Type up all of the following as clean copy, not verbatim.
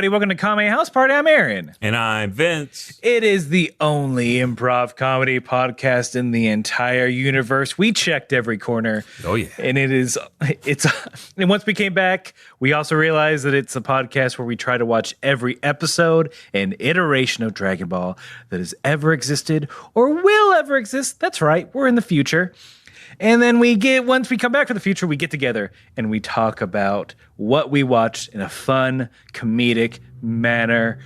everybody. Welcome to Kame House Party. I'm Aaron. And I'm Vince. It is the only improv comedy podcast in the entire universe. We checked every corner. Oh, yeah. And and once we came back, we also realized that it's a podcast where we try to watch every episode and iteration of Dragon Ball that has ever existed or will ever exist. That's right. We're in the future. And then once we come back from the future, we get together and we talk about what we watched in a fun, comedic manner.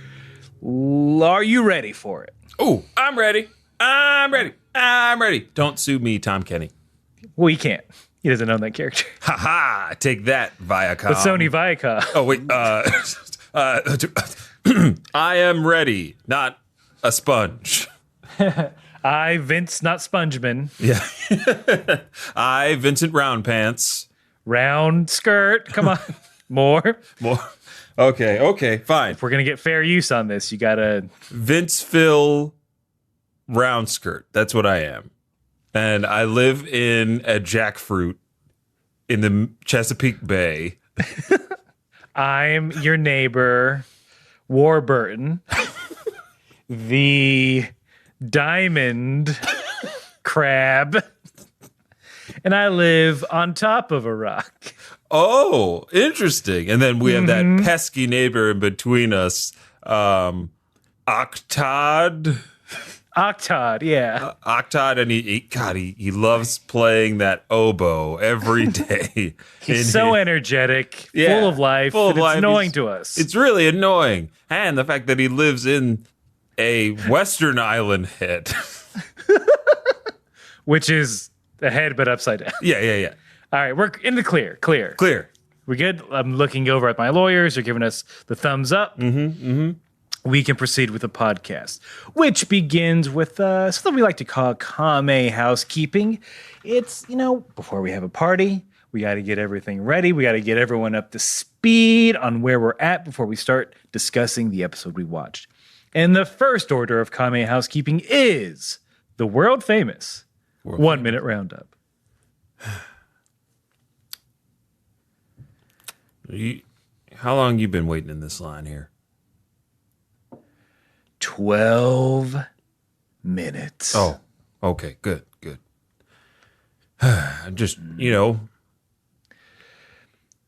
Are you ready for it? Oh, I'm ready. I'm ready. Don't sue me, Tom Kenny. Well, he can't. He doesn't own that character. Ha ha. Take that, Viacom. But Sony Viacom. Oh, wait. I am ready, not a sponge. I, Vince, not Spongeman. Yeah. I, Vincent Round Pants. Round skirt. Come on. More. Okay, fine. If we're going to get fair use on this, you got to... Vince Phil Round Skirt. That's what I am. And I live in a jackfruit in the Chesapeake Bay. I'm your neighbor, Warburton. The diamond crab. And I live on top of a rock. Oh, interesting. And then we have that pesky neighbor in between us, Octod. Octod, yeah. Octod, and he loves playing that oboe every day. He's so energetic, full of life, it's annoying to us. It's really annoying. And the fact that he lives in a Western island head. Which is a head, but upside down. Yeah. All right, we're in the clear. We good? I'm looking over at my lawyers. They're giving us the thumbs up. We can proceed with the podcast, which begins with something we like to call Kame housekeeping. It's, before we have a party, we got to get everything ready. We got to get everyone up to speed on where we're at before we start discussing the episode we watched. And the first order of Kame housekeeping is the world famous 1 minute roundup. How long you been waiting in this line here? 12 minutes. Oh, okay, good. Just,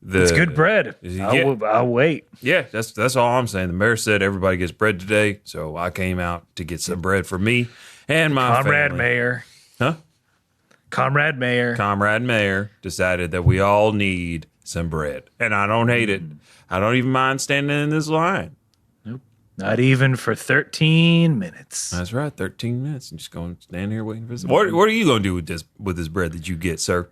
it's good bread. I'll wait. Yeah, that's all I'm saying. The mayor said everybody gets bread today, so I came out to get some bread for me and my Comrade family. Mayor. Huh? Comrade Mayor decided that we all need some bread, and I don't hate it. I don't even mind standing in this line. Nope, not even for 13 minutes. That's right, 13 minutes. I'm just going to stand here waiting for this. What are you going to do with this bread that you get, sir?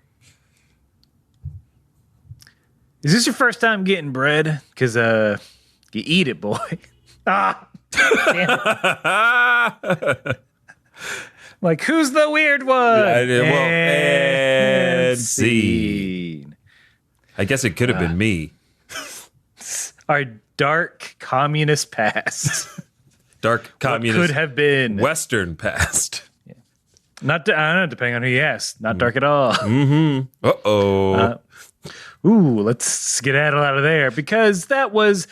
Is this your first time getting bread? Because you eat it, boy. Damn it. Like, who's the weird one? And scene. I guess it could have been me. Our dark communist past. Dark communist. What could have been. Western past. Yeah. I don't know, depending on who you ask. Not dark at all. Uh-oh. Let's skedaddle out of there, because that was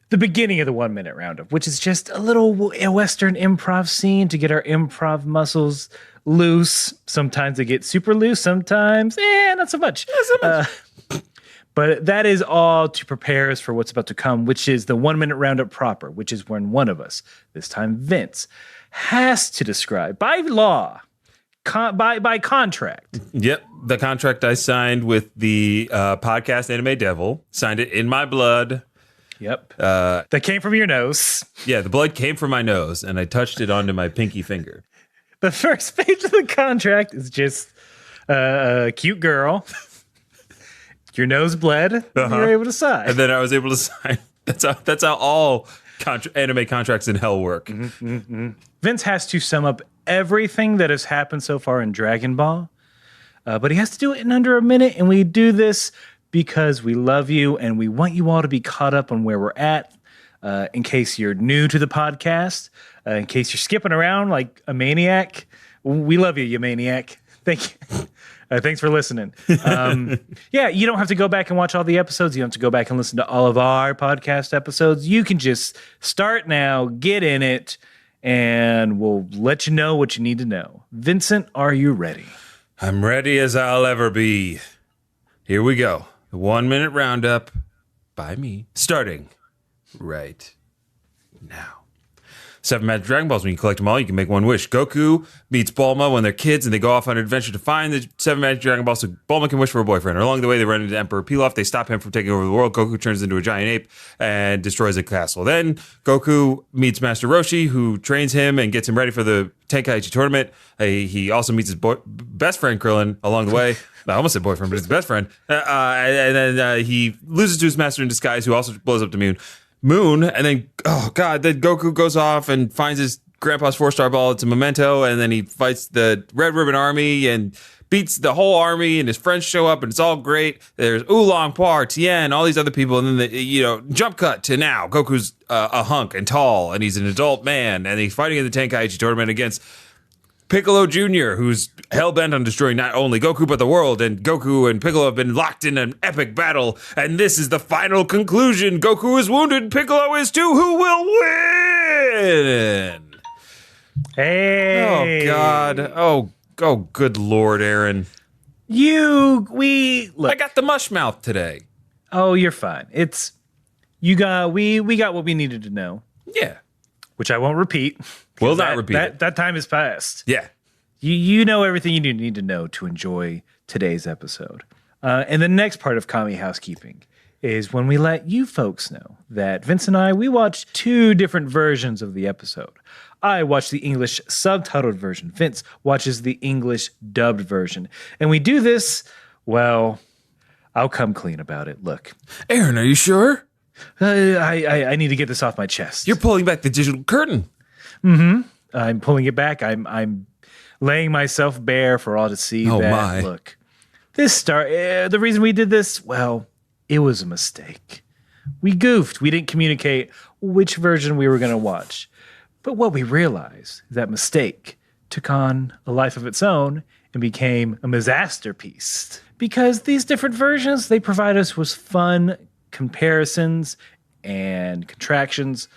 the beginning of the 1 minute roundup, which is just a little Western improv scene to get our improv muscles loose. Sometimes they get super loose, sometimes, not so much. But that is all to prepare us for what's about to come, which is the 1 minute roundup proper, which is when one of us, this time Vince, has to describe by law, by contract. Yep. The contract I signed with the podcast Anime Devil, signed it in my blood. Yep. That came from your nose. Yeah, the blood came from my nose, and I touched it onto my pinky finger. The first page of the contract is just a cute girl. Your nose bled. You're able to sign. And then I was able to sign. That's how all anime contracts in hell work. Vince has to sum up everything that has happened so far in Dragon Ball, but he has to do it in under a minute, and we do this because we love you and we want you all to be caught up on where we're at. In case you're new to the podcast, in case you're skipping around like a maniac, we love you, you maniac. Thank you. Thanks for listening. Yeah, you don't have to go back and watch all the episodes. You don't have to go back and listen to all of our podcast episodes. You can just start now, get in it, and we'll let you know what you need to know. Vincent, are you ready? I'm ready as I'll ever be. Here we go. The 1 minute roundup by me. Starting right now. 7 magic Dragon Balls. When you collect them all, you can make one wish. Goku meets Bulma when they're kids, and they go off on an adventure to find the 7 magic Dragon Balls so Bulma can wish for a boyfriend. Along the way, they run into Emperor Pilaf. They stop him from taking over the world. Goku turns into a giant ape and destroys a castle. Then Goku meets Master Roshi, who trains him and gets him ready for the Tenkaichi tournament. He also meets his best friend Krillin along the way. I almost said boyfriend, but it's his best friend. And then he loses to his master in disguise, who also blows up the moon, and then then Goku goes off and finds his grandpa's 4-star ball. It's a memento, and then he fights the Red Ribbon Army and beats the whole army, and his friends show up, and it's all great. There's Oolong, Poir, Tien, all these other people, and then jump cut to now. Goku's a hunk and tall, and he's an adult man, and he's fighting in the Tenkaichi tournament against Piccolo Jr., who's hell-bent on destroying not only Goku, but the world, and Goku and Piccolo have been locked in an epic battle, and this is the final conclusion. Goku is wounded, Piccolo is too. Who will win? Hey! Oh, God. Oh, good Lord, Aaron. Look. I got the mush mouth today. Oh, you're fine. We got what we needed to know. Yeah. Which I won't repeat. Will not repeat it. That time has passed. Yeah. You know everything you need to know to enjoy today's episode. And the next part of Kame housekeeping is when we let you folks know that Vince and I, we watched 2 different versions of the episode. I watched the English subtitled version. Vince watches the English dubbed version. And we do this, well, I'll come clean about it. Look. Aaron, are you sure? I need to get this off my chest. You're pulling back the digital curtain. Mm-hmm. I'm pulling it back. I'm laying myself bare for all to see. Oh, that, my. Look, the reason we did this, well, it was a mistake. We goofed. We didn't communicate which version we were going to watch. But what we realized, that mistake took on a life of its own and became a masterpiece. Because these different versions, they provide us with fun comparisons and contractions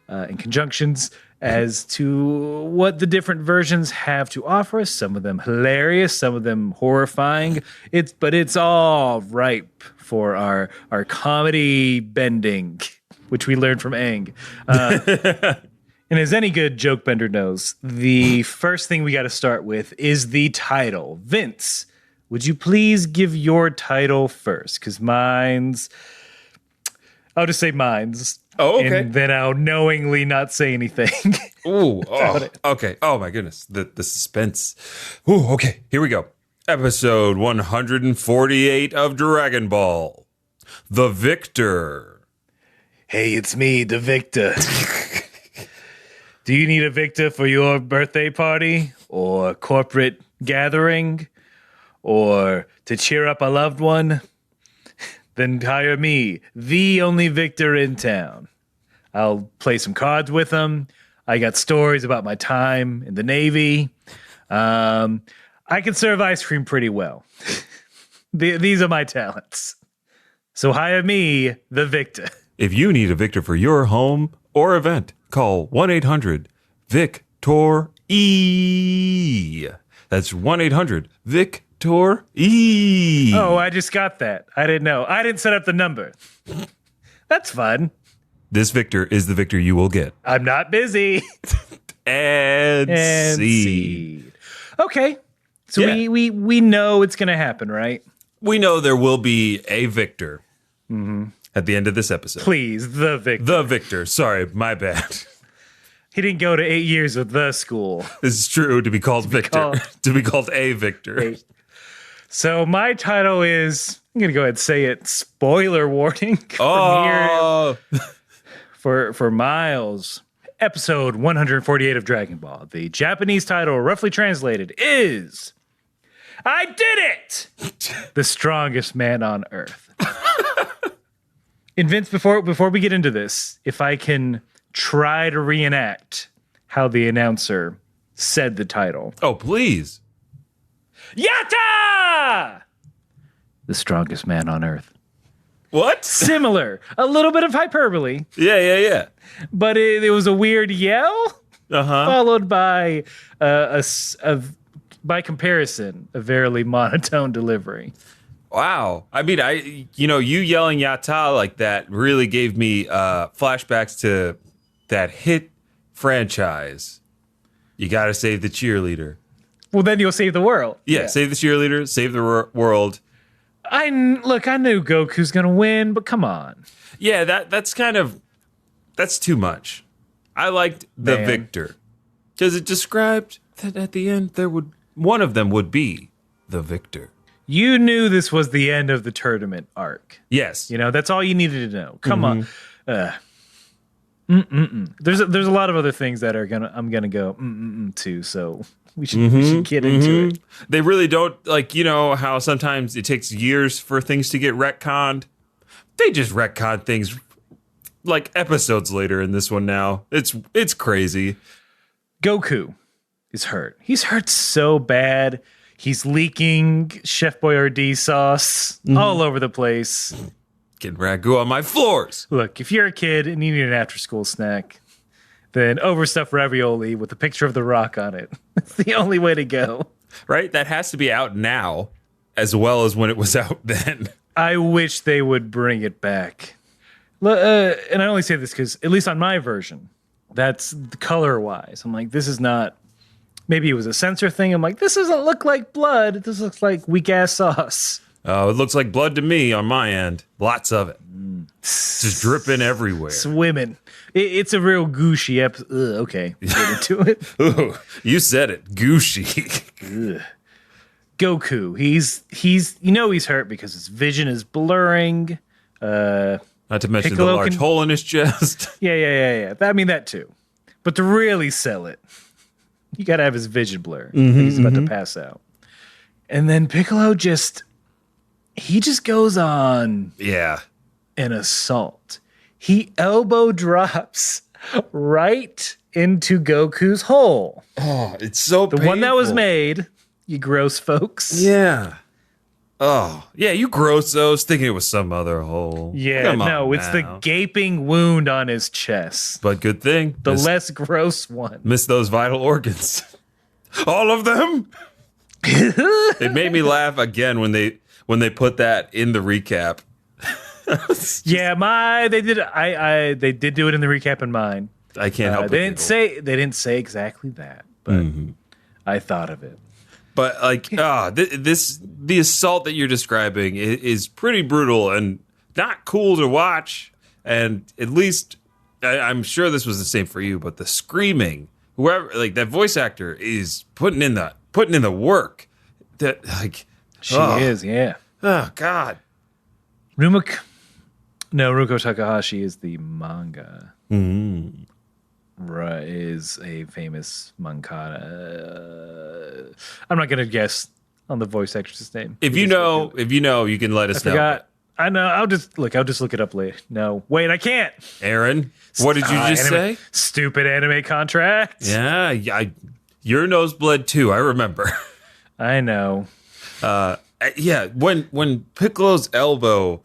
and conjunctions as to what the different versions have to offer us. Some of them hilarious, some of them horrifying. But it's all ripe for our comedy bending, which we learned from Aang. And as any good joke bender knows, the first thing we got to start with is the title. Vince, would you please give your title first? Because I'll just say mine's. Oh, okay. And then I'll knowingly not say anything. Ooh, okay. Oh, my goodness. The suspense. Ooh, okay. Here we go. Episode 148 of Dragon Ball. The Victor. Hey, it's me, the Victor. Do you need a Victor for your birthday party? Or corporate gathering? Or to cheer up a loved one? Then hire me, the only Victor in town. I'll play some cards with him. I got stories about my time in the Navy. I can serve ice cream pretty well. These are my talents. So hire me, the Victor. If you need a Victor for your home or event, call 1-800-VICTOR-E. That's 1-800-VICTOR-E. Oh, I just got that. I didn't know. I didn't set up the number. That's fun. This Victor is the Victor you will get. I'm not busy. and seed. Okay. So we know it's going to happen, right? We know there will be a Victor at the end of this episode. Please, the Victor. The Victor. Sorry, my bad. He didn't go to 8 years with the school. This is true, to be called Victor. To be called a Victor. So my title is, I'm going to go ahead and say it, spoiler warning from here for Miles. Episode 148 of Dragon Ball. The Japanese title, roughly translated, is I Did It! The Strongest Man on Earth. And Vince, before we get into this, if I can try to reenact how the announcer said the title. Oh, please. Yatta! The strongest man on Earth. What? Similar. A little bit of hyperbole. Yeah. But it was a weird yell, followed by by comparison, a very monotone delivery. Wow. I mean, you yelling Yatta like that really gave me flashbacks to that hit franchise. You got to save the cheerleader. Well, then you'll save the world. Yeah, save the cheerleader, save the world. I knew Goku's going to win, but come on. Yeah, that's too much. I liked the victor because it described that at the end one of them would be the victor. You knew this was the end of the tournament arc. Yes. That's all you needed to know. Come on. There's a lot of other things that I'm gonna go to, so we should get into it. They really don't how sometimes it takes years for things to get retconned. They just retcon things like episodes later in this one now. It's crazy. Goku is hurt. He's hurt so bad. He's leaking Chef Boyardee sauce all over the place. Getting ragu on my floors. Look, if you're a kid and you need an after-school snack, then overstuffed ravioli with a picture of The Rock on it. It's the only way to go. Right? That has to be out now as well as when it was out then. I wish they would bring it back. And I only say this because, at least on my version, that's color-wise. I'm like, this is not... Maybe it was a censor thing. I'm like, this doesn't look like blood. This looks like weak-ass sauce. Oh, it looks like blood to me on my end. Lots of it. Just dripping everywhere. Swimming. It's a real gooshy episode. Okay, get into it. Ooh, you said it. Gooshy. Goku. He's hurt because his vision is blurring. Not to mention Piccolo the large hole in his chest. Yeah. I mean, that too. But to really sell it, you got to have his vision blur. He's about to pass out. And then Piccolo just goes on an assault. He elbow drops right into Goku's hole. Oh, it's so the one that was made, you gross folks. Yeah. Oh, yeah, you grossos thinking it was some other hole. Yeah, no, it's the gaping wound on his chest. But good thing. The less gross one. Miss those vital organs. All of them? It made me laugh again when they put that in the recap. They did do it in the recap in mine. I can't help it. They didn't say exactly that, but I thought of it. But the assault that you're describing is pretty brutal and not cool to watch. And at least I'm sure this was the same for you. But the screaming, whoever that voice actor is putting in the work. That she is, yeah. Oh God. Ruko Takahashi is the manga. Is a famous mangaka. I'm not gonna guess on the voice actress' name. If you know, you can let us know. I know. I'll just look it up later. No, wait, I can't. Aaron, what did you just say? Stupid anime contract. Yeah, your nose bled too. I remember. I know. Yeah, when Piccolo's elbow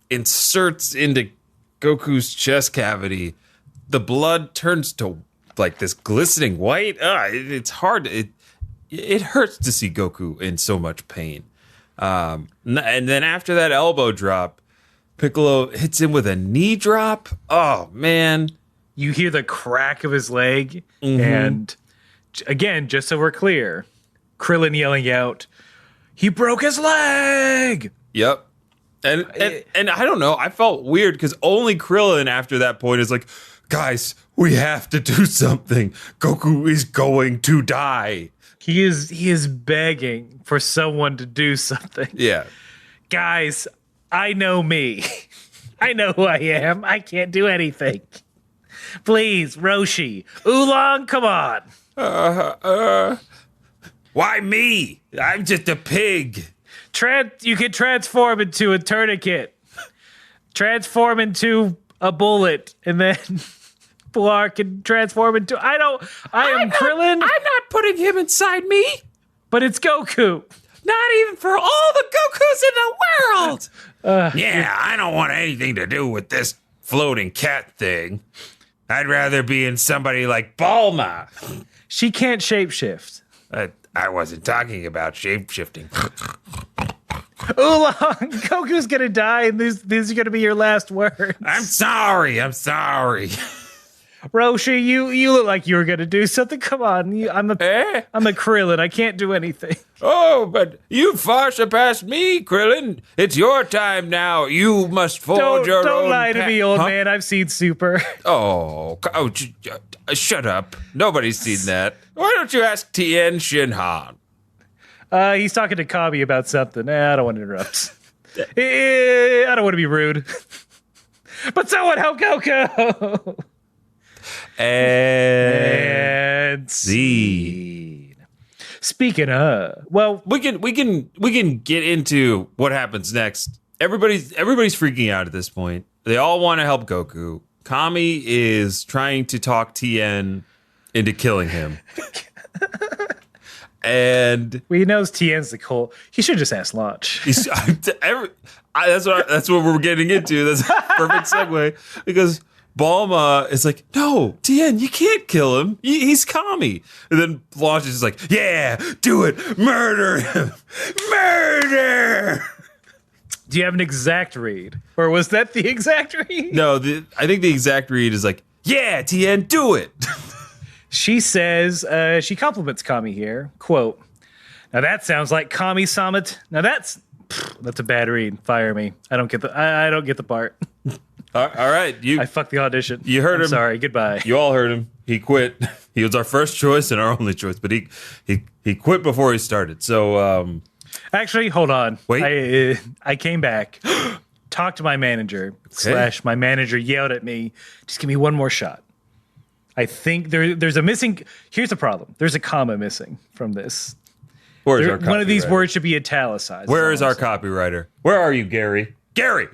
inserts into Goku's chest cavity, the blood turns to this glistening white. It's hard. It hurts to see Goku in so much pain. And then after that elbow drop, Piccolo hits him with a knee drop. Oh man, you hear the crack of his leg, and again, just so we're clear, Krillin yelling out, "He broke his leg!" Yep. And I don't know. I felt weird because only Krillin after that point is like, guys, we have to do something. Goku is going to die. He is begging for someone to do something. Yeah. Guys, I know me. I know who I am. I can't do anything. Please, Roshi. Oolong, come on. Why me? I'm just a pig. You can transform into a tourniquet. Transform into a bullet, and then Pilar can transform into. I am Krillin. I'm not putting him inside me. But it's Goku. Not even for all the Gokus in the world. Yeah, I don't want anything to do with this floating cat thing. I'd rather be in somebody like Bulma. She can't shapeshift. I wasn't talking about shapeshifting. Oolong, Goku's gonna die, and these are gonna be your last words. I'm sorry. Roshi, you look like you were gonna do something. Come on, I'm a Krillin. I can't do anything. Oh, but you far surpassed me, Krillin. It's your time now. You must forge your own. Don't lie to me, old man. I've seen Super. Shut up. Nobody's seen that. Why don't you ask Tien Shinhan? He's talking to Kame about something. I don't want to interrupt. I don't want to be rude. But someone help Goku! And scene. Speaking of, well, we can get into what happens next. Everybody's freaking out at this point. They all want to help Goku. Kame is trying to talk Tien into killing him. And he knows Tien's the cult. He should just ask Launch. That's what we're getting into. That's a perfect segue because Bulma is like, no, Tien, you can't kill him. He's Kame. And then Launch is just like, yeah, do it. Murder him. Murder. Do you have an exact read? Or was that the exact read? No, I think the exact read is like, yeah, Tien, do it. She says, she compliments Kame here. Quote, now that sounds like Kame Samet. Now that's a bad read. Fire me. I don't get the part. All right. I fucked the audition. You heard him. Sorry. Goodbye. You all heard him. He quit. He was our first choice and our only choice, but he quit before he started. So, actually, hold on. Wait. I came back, talked to my manager, / my manager yelled at me, just give me one more shot. I think there's a missing. Here's the problem. There's a comma missing from this. Where's our copywriter? One of these words should be italicized. Where is our copywriter? Where are you, Gary? Gary!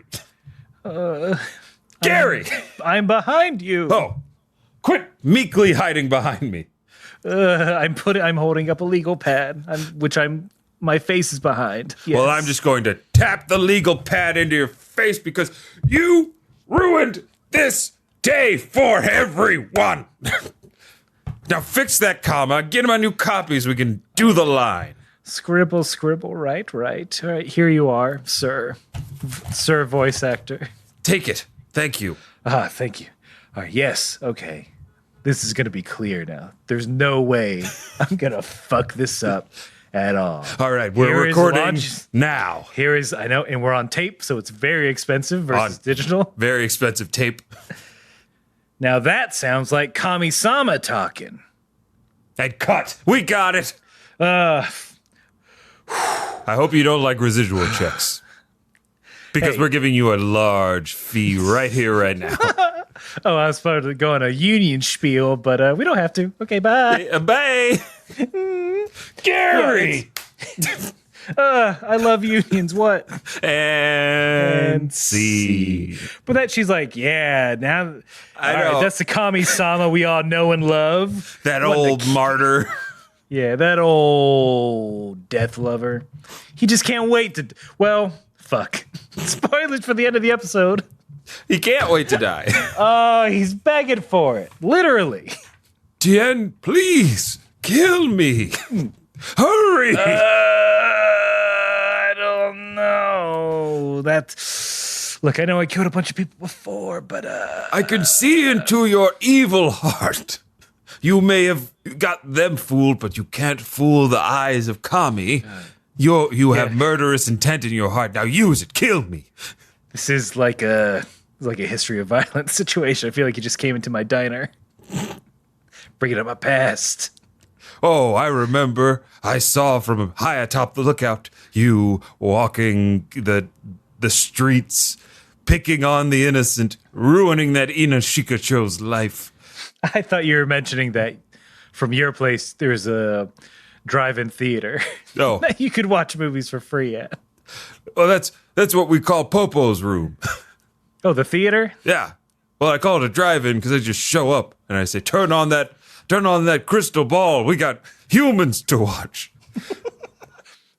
Gary! I'm behind you. Oh, quit meekly hiding behind me. I'm holding up a legal pad, my face is behind. Yes. Well, I'm just going to tap the legal pad into your face because you ruined this day for everyone. Now fix that comma. Get him a new copy so we can do the line. Scribble, right. All right, here you are, sir. Sir voice actor. Take it. Thank you. Thank you. All right, yes, okay. This is going to be clear now. There's no way I'm going to fuck this up at all. All right, we're recording now. I know, and we're on tape, so it's very expensive versus digital. Very expensive tape. Now that sounds like Kami-sama talking. And cut. We got it. I hope you don't like residual checks. Because we're giving you a large fee right here, right now. Oh, I was supposed to go on a union spiel, but we don't have to. Okay, bye. Bye. Gary! I love unions. What? And see. But that she's like, yeah, now I know. Right, that's the Kami-sama we all know and love. That old martyr. Yeah, that old death lover. He just can't wait to. Well, fuck. Spoilers for the end of the episode. He can't wait to die. Oh, he's begging for it. Literally. Tien, please kill me. Hurry. I don't know. Look, I know I killed a bunch of people before, but I can see into your evil heart. You may have got them fooled, but you can't fool the eyes of Kami. You have murderous intent in your heart. Now use it. Kill me. This is like a history of violence situation. I feel like you just came into my diner, bringing up my past. Oh, I remember. I saw from high atop the lookout you walking the streets, picking on the innocent, ruining that Inashikacho's life. I thought you were mentioning that from your place there's a drive-in theater. Oh. That you could watch movies for free at. Well, that's what we call Popo's room. Oh, the theater? Yeah. Well, I call it a drive-in because I just show up and I say, turn on that crystal ball. We got humans to watch.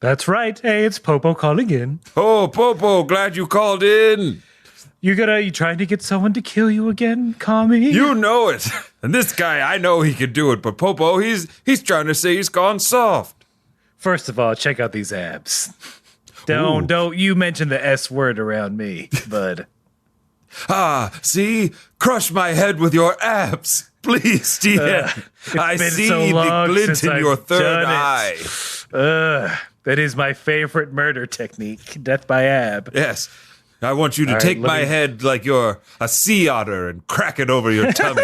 That's right. Hey, it's Popo calling in. Oh, Popo, glad you called in. You trying to get someone to kill you again, Kame? You know it. And this guy, I know he could do it, but Popo, he's trying to say he's gone soft. First of all, check out these abs. Don't you mention the S word around me, bud. See? Crush my head with your abs. Please, DM. I see the glint in your third eye. That is my favorite murder technique, death by ab. Yes. I want you to take my head like you're a sea otter and crack it over your tummy.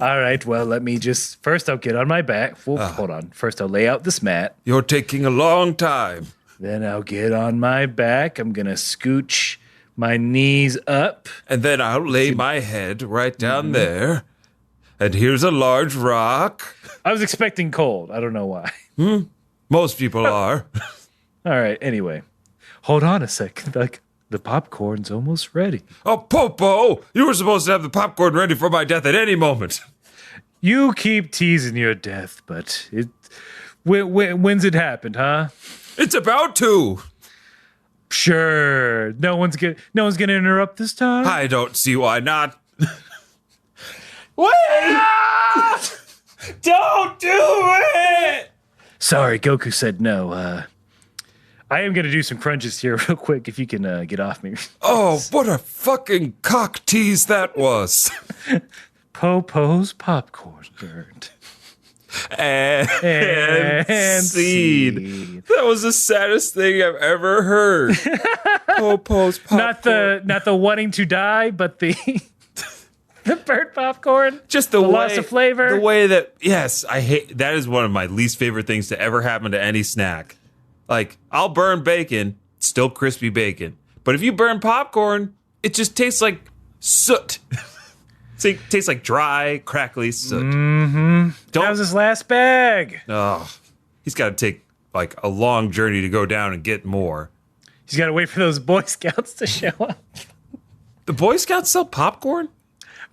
All right, well, let me first I'll get on my back. Hold on. First I'll lay out this mat. You're taking a long time. Then I'll get on my back. I'm going to scooch my knees up. And then I'll lay my head right down there. And here's a large rock. I was expecting cold. I don't know why. Most people are. All right, anyway. Hold on a second. Like, the popcorn's almost ready. Oh, Popo! You were supposed to have the popcorn ready for my death at any moment. You keep teasing your death, but when's it happened, huh? It's about to. Sure. No one's gonna interrupt this time. I don't see why not. Wait! Don't do it! Sorry, Goku said no. I am gonna do some crunches here real quick if you can get off me. Oh, what a fucking cock tease that was. Popo's popcorn burned. And seed. That was the saddest thing I've ever heard. Popo's popcorn. Not the wanting to die, but the burnt popcorn. Just the way, loss of flavor. The way that, yes, I hate, that is one of my least favorite things to ever happen to any snack. Like, I'll burn bacon, still crispy bacon. But if you burn popcorn, it just tastes like soot. It tastes like dry, crackly soot. Mm-hmm. That was his last bag. Oh, he's got to take like a long journey to go down and get more. He's got to wait for those Boy Scouts to show up. The Boy Scouts sell popcorn?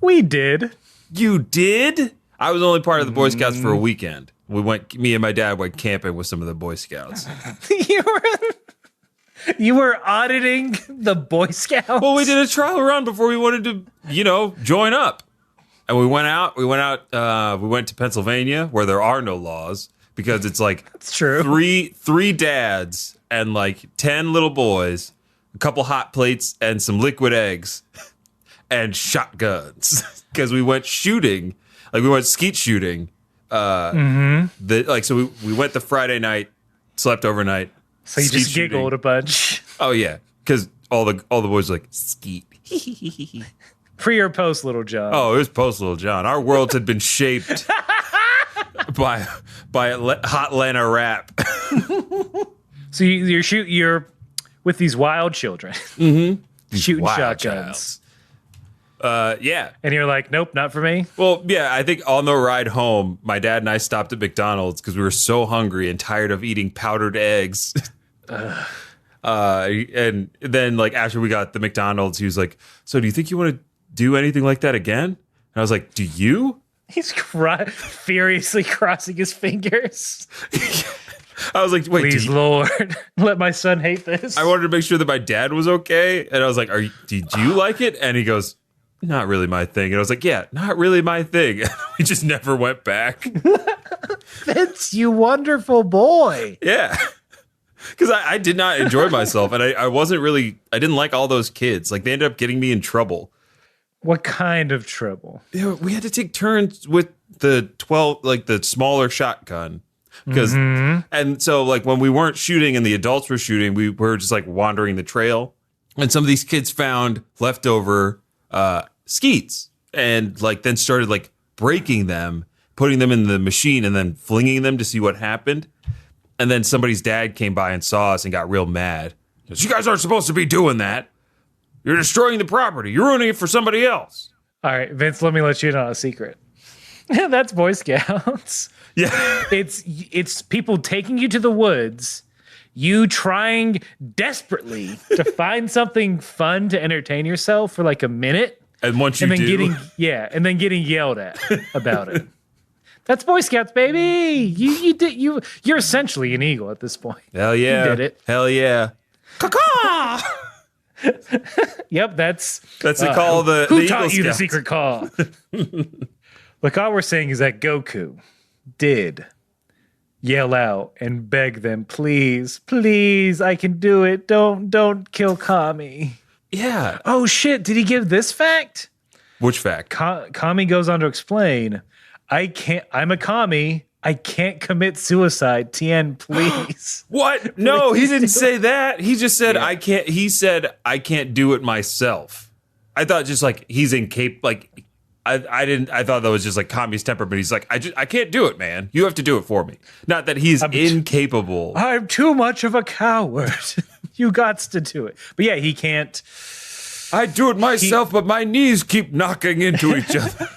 We did. You did? I was only part of the Boy Scouts for a weekend. Me and my dad went camping with some of the Boy Scouts. You were auditing the Boy Scouts? Well, we did a trial run before we wanted to, join up. And we went to Pennsylvania where there are no laws because it's like that's true. Three dads and like 10 little boys, a couple hot plates and some liquid eggs and shotguns because we went shooting, like we went skeet shooting. So we went the Friday night, slept overnight. So you just giggled a bunch. Oh yeah, because all the boys were like skeet. Pre or post Little John? Oh, it was post Little John. Our worlds had been shaped by hot Lena rap. So you're with these wild children, shooting shotguns. Yeah. And you're like, nope, not for me. Well, yeah, I think on the ride home, my dad and I stopped at McDonald's because we were so hungry and tired of eating powdered eggs. And then like after we got the McDonald's, he was like, so do you think you want to do anything like that again? And I was like, do you? He's furiously crossing his fingers. I was like, wait, please, Lord, let my son hate this. I wanted to make sure that my dad was okay. And I was like, did you like it? And he goes, not really my thing. And I was like, yeah, not really my thing. We just never went back. Vince, you wonderful boy. Yeah. Because I did not enjoy myself. And I didn't like all those kids. Like they ended up getting me in trouble. What kind of trouble? Yeah, we had to take turns with the smaller shotgun. And so like when we weren't shooting and the adults were shooting, we were just like wandering the trail. And some of these kids found leftover skeets and like then started like breaking them, putting them in the machine and then flinging them to see what happened. And then somebody's dad came by and saw us and got real mad. He goes, you guys aren't supposed to be doing that. You're destroying the property. You're ruining it for somebody else. All right, Vince, let me let you in on a secret. That's Boy Scouts. Yeah. It's people taking you to the woods, you trying desperately to find something fun to entertain yourself for like a minute. And once you getting yelled at about it. That's Boy Scouts, baby. You're essentially an eagle at this point. Hell yeah. You did it. Hell yeah. Caw-caw! Yep, that's the call of the who the taught Eagle you the Scouts. secret call? Look, all we're saying is that Goku did yell out and beg them, please, please, I can do it. Don't kill Kame. Yeah. Oh shit! Did he give this fact? Which fact? Kame goes on to explain, I'm a Kame. I can't commit suicide. Tien, please. What? No, he Please didn't do. say that. He just said I can't. He said I can't do it myself. I thought just like he's incapable. Like I didn't. I thought that was just like Kame's temper. But he's like I can't do it, man. You have to do it for me. Not that he's incapable. I'm too much of a coward. You gots to do it. But yeah, he can't. I do it myself, but my knees keep knocking into each other.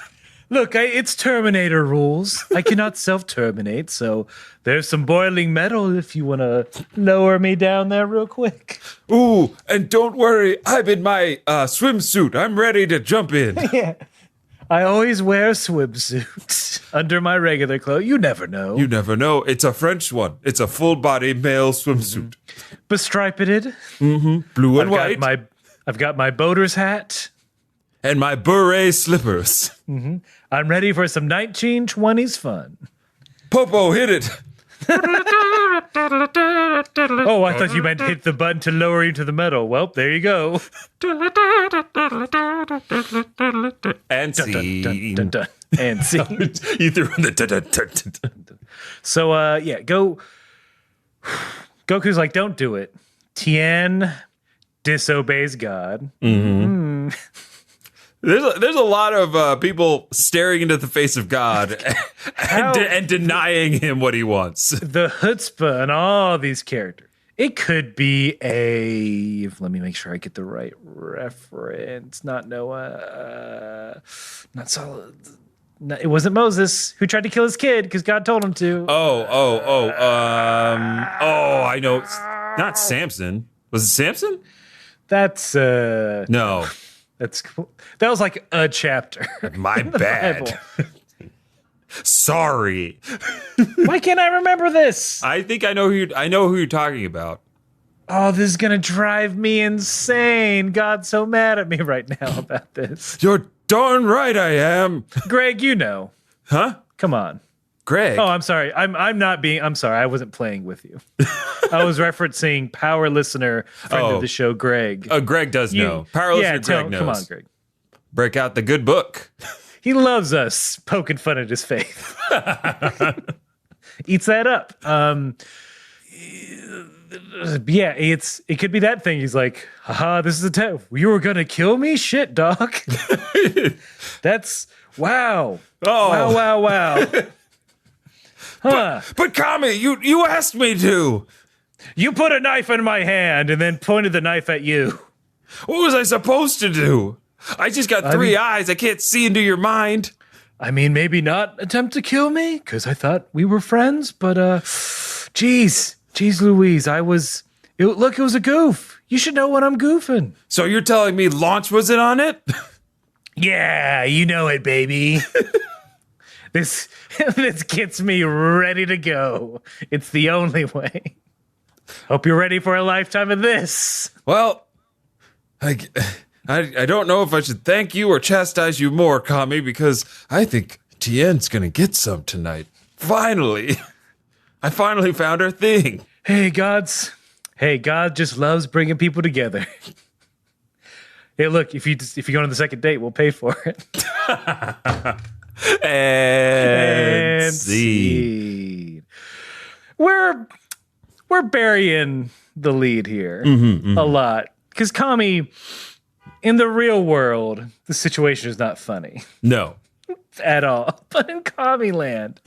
Look, it's Terminator rules. I cannot self-terminate, so there's some boiling metal if you want to lower me down there real quick. Ooh, and don't worry, I'm in my swimsuit. I'm ready to jump in. Yeah. I always wear a swimsuit under my regular clothes. You never know. You never know. It's a French one. It's a full-body male swimsuit. Bestriped. Blue and white. I've got my boater's hat. And my beret slippers. I'm ready for some 1920s fun. Popo, hit it. Oh, I thought you meant hit the button to lower you to the metal. Well, there you go. And scene. Dun, dun. And scene. You threw in the dun, dun, dun, dun, dun. So, Goku's like, don't do it. Tien disobeys God. There's a lot of people staring into the face of God and denying him what he wants. The chutzpah and all these characters. It could be let me make sure I get the right reference. Not Noah. Not Solid. No, it wasn't Moses who tried to kill his kid because God told him to. I know. It's not Samson. Was it Samson? That's No. That's cool. That was like a chapter. My bad. Sorry. Why can't I remember this? I think I know who you're talking about. Oh, this is gonna drive me insane. God's so mad at me right now about this. You're darn right I am. Greg, you know. Huh? Come on. Greg. Oh, I'm sorry. I'm sorry. I wasn't playing with you. I was referencing power listener, friend of the show, Greg. Greg does know. Power listener Greg knows. Come on, Greg. Break out the good book. He loves us poking fun at his faith. Eats that up. Yeah, it could be that thing. He's like, haha, this is a test. You were gonna kill me? Shit, dog. That's wow. Oh. Wow. Huh. But Kame, you asked me to. You put a knife in my hand and then pointed the knife at you. What was I supposed to do? I just got three eyes. I can't see into your mind. I mean, maybe not attempt to kill me, because I thought we were friends, but Jeez Louise, it was a goof. You should know when I'm goofing. So you're telling me Launch wasn't on it? Yeah, you know it, baby. This gets me ready to go. It's the only way. Hope you're ready for a lifetime of this. Well, I don't know if I should thank you or chastise you more, Kame, because I think Tien's gonna get some tonight. Finally. I finally found her thing. Hey, God just loves bringing people together. Hey, look, if you go on the second date, we'll pay for it. and scene. We're burying the lead here a lot. Because Kame, in the real world, the situation is not funny. No. At all. But in Kame land,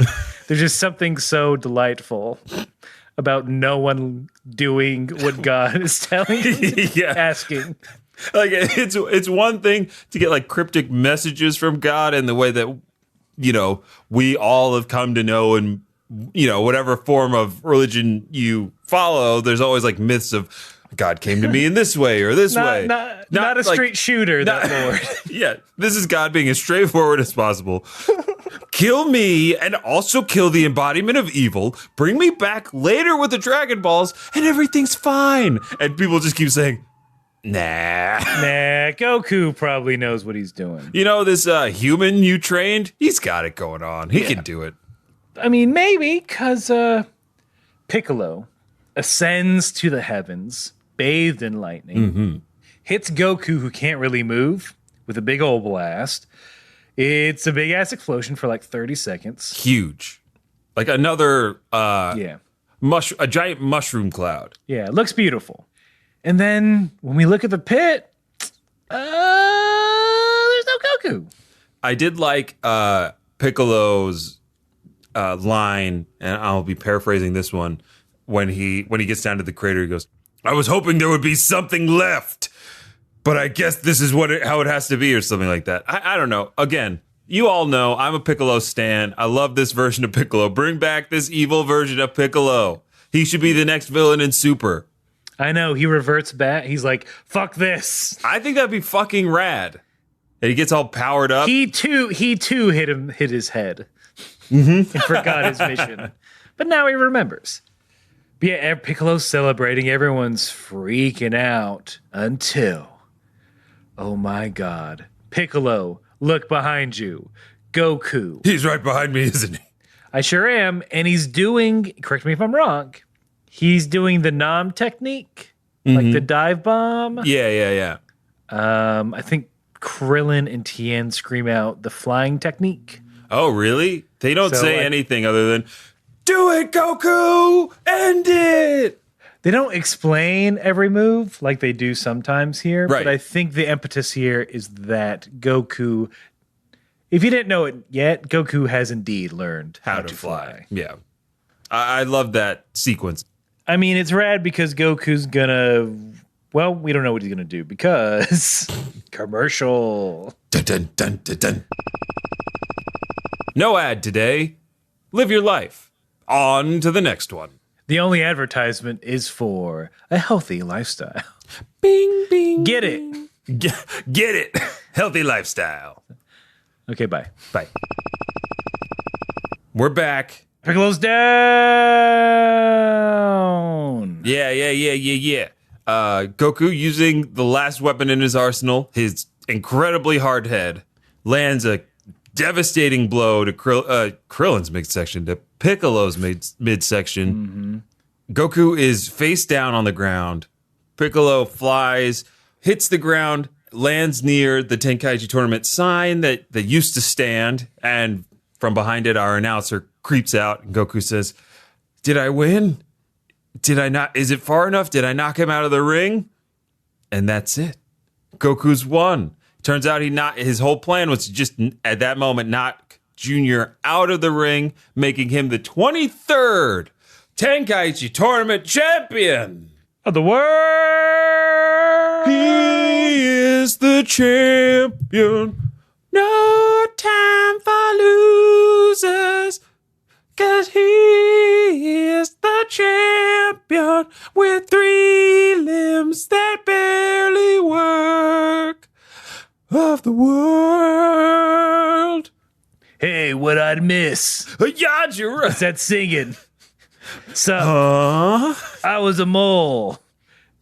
there's just something so delightful about no one doing what God is telling you, asking. Like, it's one thing to get like cryptic messages from God in the way that, we all have come to know, and, whatever form of religion you follow, there's always like myths of God came to me in this way or this way. Not a straight shooter, that Lord. Yeah, this is God being as straightforward as possible. kill me and also kill the embodiment of evil, bring me back later with the Dragon Balls, and everything's fine. And people just keep saying, nah. Goku probably knows what he's doing. You know, this human you trained, he's got it going on. He can do it. I mean, maybe, because Piccolo ascends to the heavens, bathed in lightning, hits Goku, who can't really move, with a big old blast. It's a big-ass explosion for like 30 seconds. Huge. Like another a giant mushroom cloud. Yeah, it looks beautiful. And then when we look at the pit, there's no Goku. I did like Piccolo's line, and I'll be paraphrasing this one, when he gets down to the crater, he goes, I was hoping there would be something left, but I guess this is how it has to be, or something like that. I don't know. Again, you all know I'm a Piccolo stan. I love this version of Piccolo. Bring back this evil version of Piccolo. He should be the next villain in Super. I know, he reverts back. He's like, fuck this. I think that'd be fucking rad. And he gets all powered up. He too hit his head. And forgot his mission. But now he remembers. But yeah, Piccolo's celebrating. Everyone's freaking out until, oh my God, Piccolo, look behind you. Goku. He's right behind me, isn't he? I sure am. And he's doing, correct me if I'm wrong, he's doing the Nam technique, like the dive bomb. Yeah. I think Krillin and Tien scream out the flying technique. Oh, really? They don't say anything other than, do it, Goku! End it! They don't explain every move like they do sometimes here, right. But I think the impetus here is that Goku, if you didn't know it yet, Goku has indeed learned how to fly. Yeah. I love that sequence. I mean, it's rad because Goku's gonna, well, we don't know what he's gonna do because commercial. Dun, dun, dun, dun, dun. No ad today. Live your life. On to the next one. The only advertisement is for a healthy lifestyle. Bing, bing. Get it. Get it. Healthy lifestyle. Okay, bye. Bye. We're back. Piccolo's down. Yeah. Goku, using the last weapon in his arsenal, his incredibly hard head, lands a devastating blow to Krillin's midsection, to Piccolo's midsection. Goku is face down on the ground. Piccolo flies, hits the ground, lands near the Tenkaichi tournament sign that used to stand, and from behind it, our announcer creeps out, and Goku says, "Did I win? Did I not? Is it far enough? Did I knock him out of the ring?" And that's it. Goku's won. Turns out his whole plan was to just, at that moment, knock Junior out of the ring, making him the 23rd Tenkaichi tournament champion of the world. He is the champion. No time for losers, 'cause he is the champion with 3 limbs that barely work of the world. Hey, what I'd miss? Yajiro. It's that singing. So, I was a mole.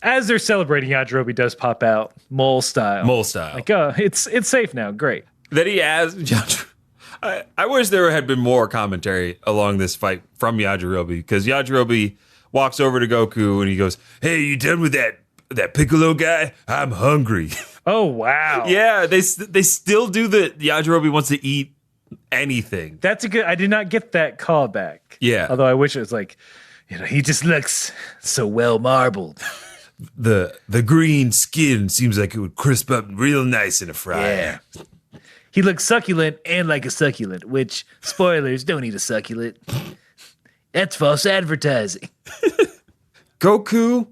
As they're celebrating, Yajirobe does pop out, mole style. Like, oh, it's safe now. Great. Then he asks, I wish there had been more commentary along this fight from Yajirobe, because Yajirobe walks over to Goku and he goes, "Hey, you done with that Piccolo guy? I'm hungry." Oh, wow. Yeah, they still do the Yajirobe wants to eat anything. That's a good, I did not get that callback. Yeah. Although I wish it was like, he just looks so well marbled. The green skin seems like it would crisp up real nice in a fryer. Yeah. He looks succulent and like a succulent, which, spoilers, don't eat a succulent. That's false advertising. Goku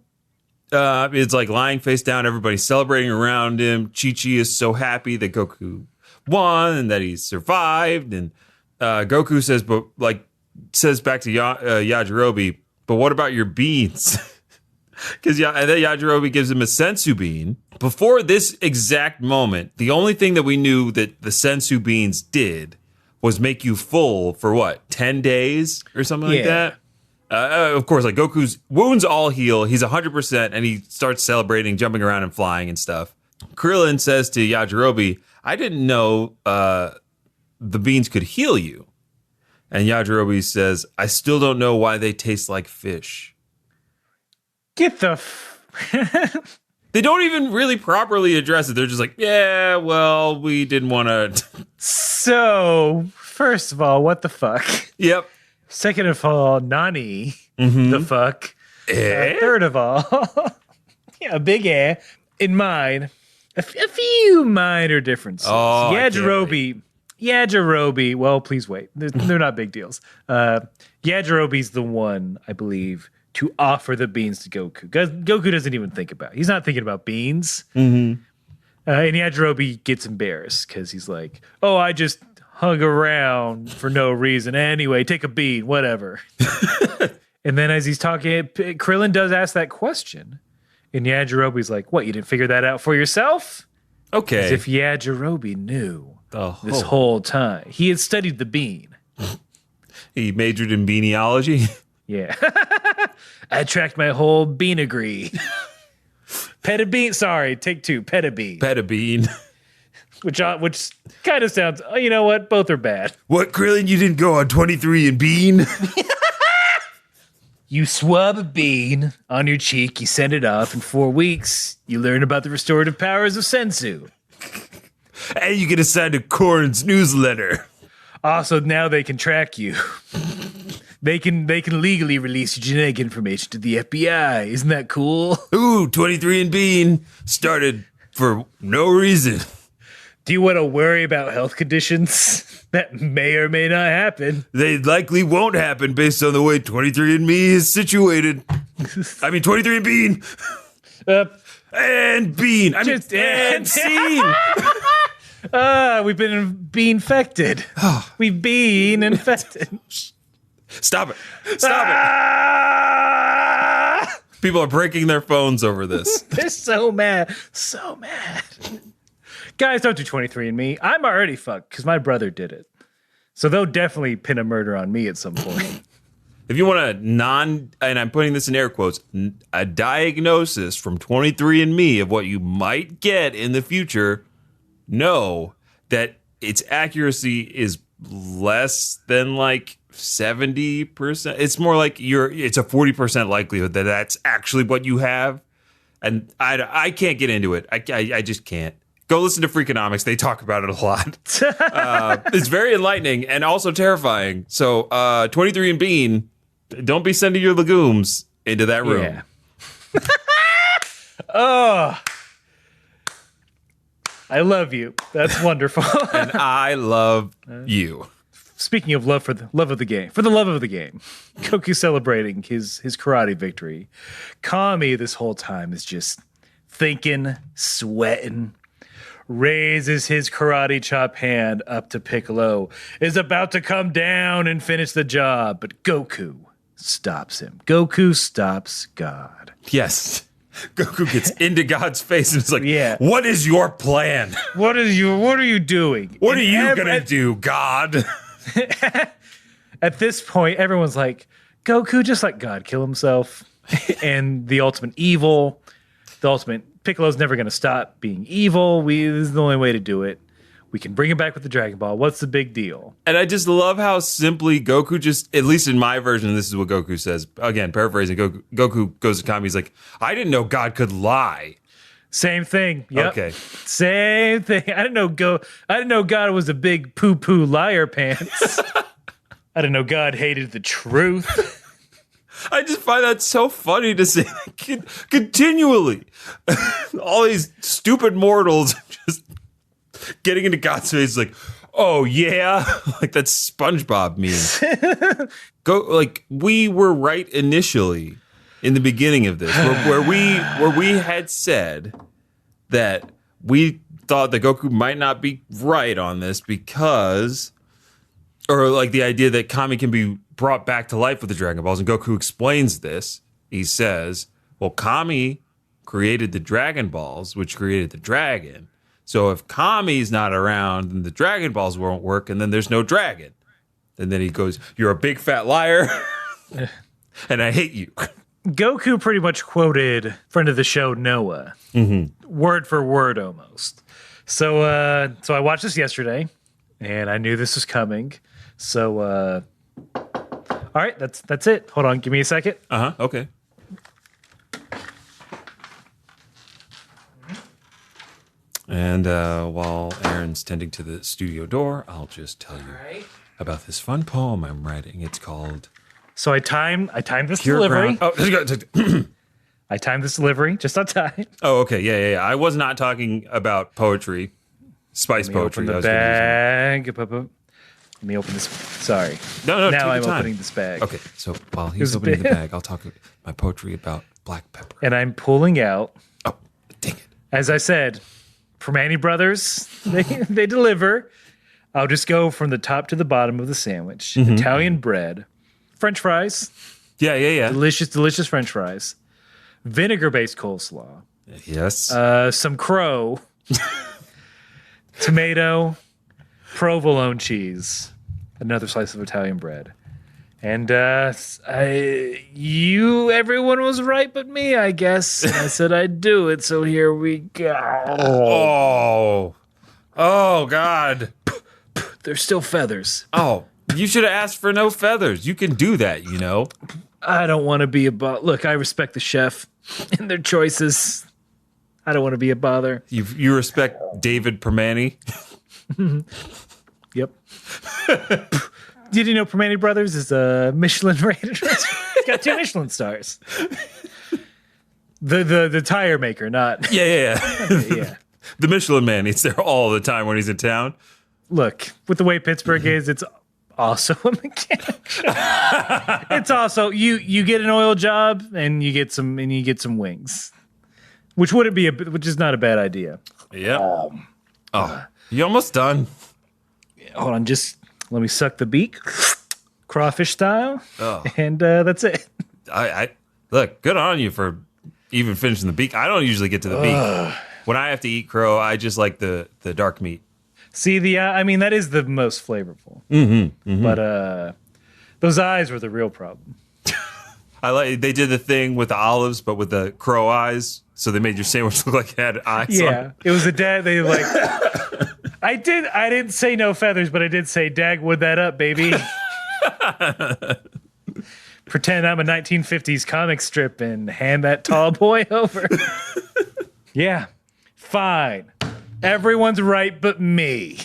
is like lying face down. Everybody's celebrating around him. Chi-Chi is so happy that Goku won and that he survived. And Goku says back to Yajirobe, "But what about your beans?" And then Yajirobe gives him a sensu bean. Before this exact moment, the only thing that we knew that the sensu beans did was make you full for what, 10 days or something like that? Of course, like Goku's wounds all heal. He's 100%, and he starts celebrating, jumping around and flying and stuff. Krillin says to Yajirobe, I didn't know the beans could heal you. And Yajirobe says, I still don't know why they taste like fish. Get the... They don't even really properly address it. They're just like, yeah, well, we didn't want to. So, first of all, what the fuck? Yep. Second of all, Nani, the fuck. Third of all, yeah, a big in mine, a few minor differences. Oh, Yajirobe, well, please wait. They're not big deals. Yajirobe's the one, I believe, to offer the beans to Goku. Goku doesn't even think about it. He's not thinking about beans. And Yajirobe gets embarrassed because he's like, oh, I just hung around for no reason. Anyway, take a bean, whatever. And then as he's talking, Krillin does ask that question. And Yajirobe's like, what, you didn't figure that out for yourself? Okay. As if Yajirobe knew this whole time. He had studied the bean. He majored in beaneology. Yeah. I tracked my whole beanegree. Pet a bean. Sorry, take two. Pet a bean. Pet a bean. Which kind of sounds, oh, you know what? Both are bad. What, Krillin? You didn't go on 23 and Bean? You swab a bean on your cheek, you send it off. In 4 weeks, you learn about the restorative powers of Sensu. And you get assigned to Korn's newsletter. Also, now they can track you. They can legally release your genetic information to the FBI. Isn't that cool? Ooh, 23 and Bean started for no reason. Do you want to worry about health conditions that may or may not happen? They likely won't happen based on the way 23andMe is situated. I mean, 23andBean. And Bean. I mean, and Scene. We've been bean-infected. We've been infected. Stop it. Stop it. People are breaking their phones over this. They're so mad. So mad. Guys, don't do 23andMe. I'm already fucked because my brother did it. So they'll definitely pin a murder on me at some point. If you want a and I'm putting this in air quotes, a diagnosis from 23andMe of what you might get in the future, know that its accuracy is less than like 70%. It's more like it's a 40% likelihood that that's actually what you have. And I can't get into it. I just can't. Go listen to Freakonomics. They talk about it a lot. It's very enlightening and also terrifying. So 23 and Bean, don't be sending your legumes into that room. Yeah. Oh, I love you. That's wonderful. And I love you. Speaking of love, for the love of the game, Goku celebrating his karate victory. Kame this whole time is just thinking, sweating, raises his karate chop hand up to Piccolo, is about to come down and finish the job, but Goku stops him. Goku stops God. Yes. Goku gets into God's face and is like, yeah. What is your plan? What are you doing? What are you going to do, God? At this point, everyone's like, Goku, just let God kill himself. And the ultimate evil, Piccolo's never going to stop being evil. This is the only way to do it. We can bring him back with the Dragon Ball. What's the big deal? And I just love how simply Goku just, at least in my version, this is what Goku says. Again, paraphrasing, Goku goes to Kame. He's like, I didn't know God could lie. Same thing. Yep. Okay. Same thing. I didn't know God was a big poo-poo liar pants. I didn't know God hated the truth. I just find that so funny to say continually. All these stupid mortals just getting into God's face like, oh yeah, like that's SpongeBob meme. We were right initially in the beginning of this, where we had said that we thought that Goku might not be right on this because, or like the idea that Kame can be brought back to life with the Dragon Balls, and Goku explains this. He says, well, Kame created the Dragon Balls, which created the dragon. So if Kame's not around, then the Dragon Balls won't work, and then there's no dragon. And then he goes, "You're a big fat liar, and I hate you." Goku pretty much quoted friend of the show Noah, word for word almost. So I watched this yesterday, and I knew this was coming. So all right, that's it. Hold on, give me a second. Okay. And while Aaron's tending to the studio door, I'll just tell you about this fun poem I'm writing. It's called So I timed this Pure delivery. Ground. I timed this delivery just on time. Oh, okay. Yeah. I was not talking about poetry, spice poetry. Open the bag. Let me open this. Sorry. No. Now I'm take your time. opening this bag. Okay, so while he's opening the bag, I'll talk my poetry about black pepper. And I'm pulling out, Oh, dang it. as I said, Permane Brothers, they deliver. I'll just go from the top to the bottom of the sandwich. Italian bread, French fries, Yeah. delicious French fries, vinegar-based coleslaw, Yes. some crow, tomato, provolone cheese, another slice of Italian bread. And everyone was right but me, I guess. And I said I'd do it, so here we go. Oh, God. There's still feathers. Oh, you should have asked for no feathers. You can do that, you know. I don't want to be a bother. Look, I respect the chef and their choices. I don't want to be a bother. You respect David Permane? Yep. Did you know Permane Brothers is a Michelin rated restaurant? It's got 2 Michelin stars. The tire maker, not Yeah. yeah. The Michelin Man, he's there all the time when he's in town. Look, with the way Pittsburgh is, it's also a mechanic shop. It's also you get an oil job and you get some wings, which is not a bad idea. Yeah. You almost done. Hold on, just let me suck the beak, crawfish style, Oh. and that's it. I look, good on you for even finishing the beak. I don't usually get to the beak. When I have to eat crow, I just like the dark meat. See, that is the most flavorful. But those eyes were the real problem. They did the thing with the olives, but with the crow eyes, so they made your sandwich look like it had eyes on Yeah, it. it was a dad. They like. I didn't say no feathers, but I did say Dagwood that up, baby. Pretend I'm a 1950s comic strip and hand that tall boy over. Yeah, fine. Everyone's right but me.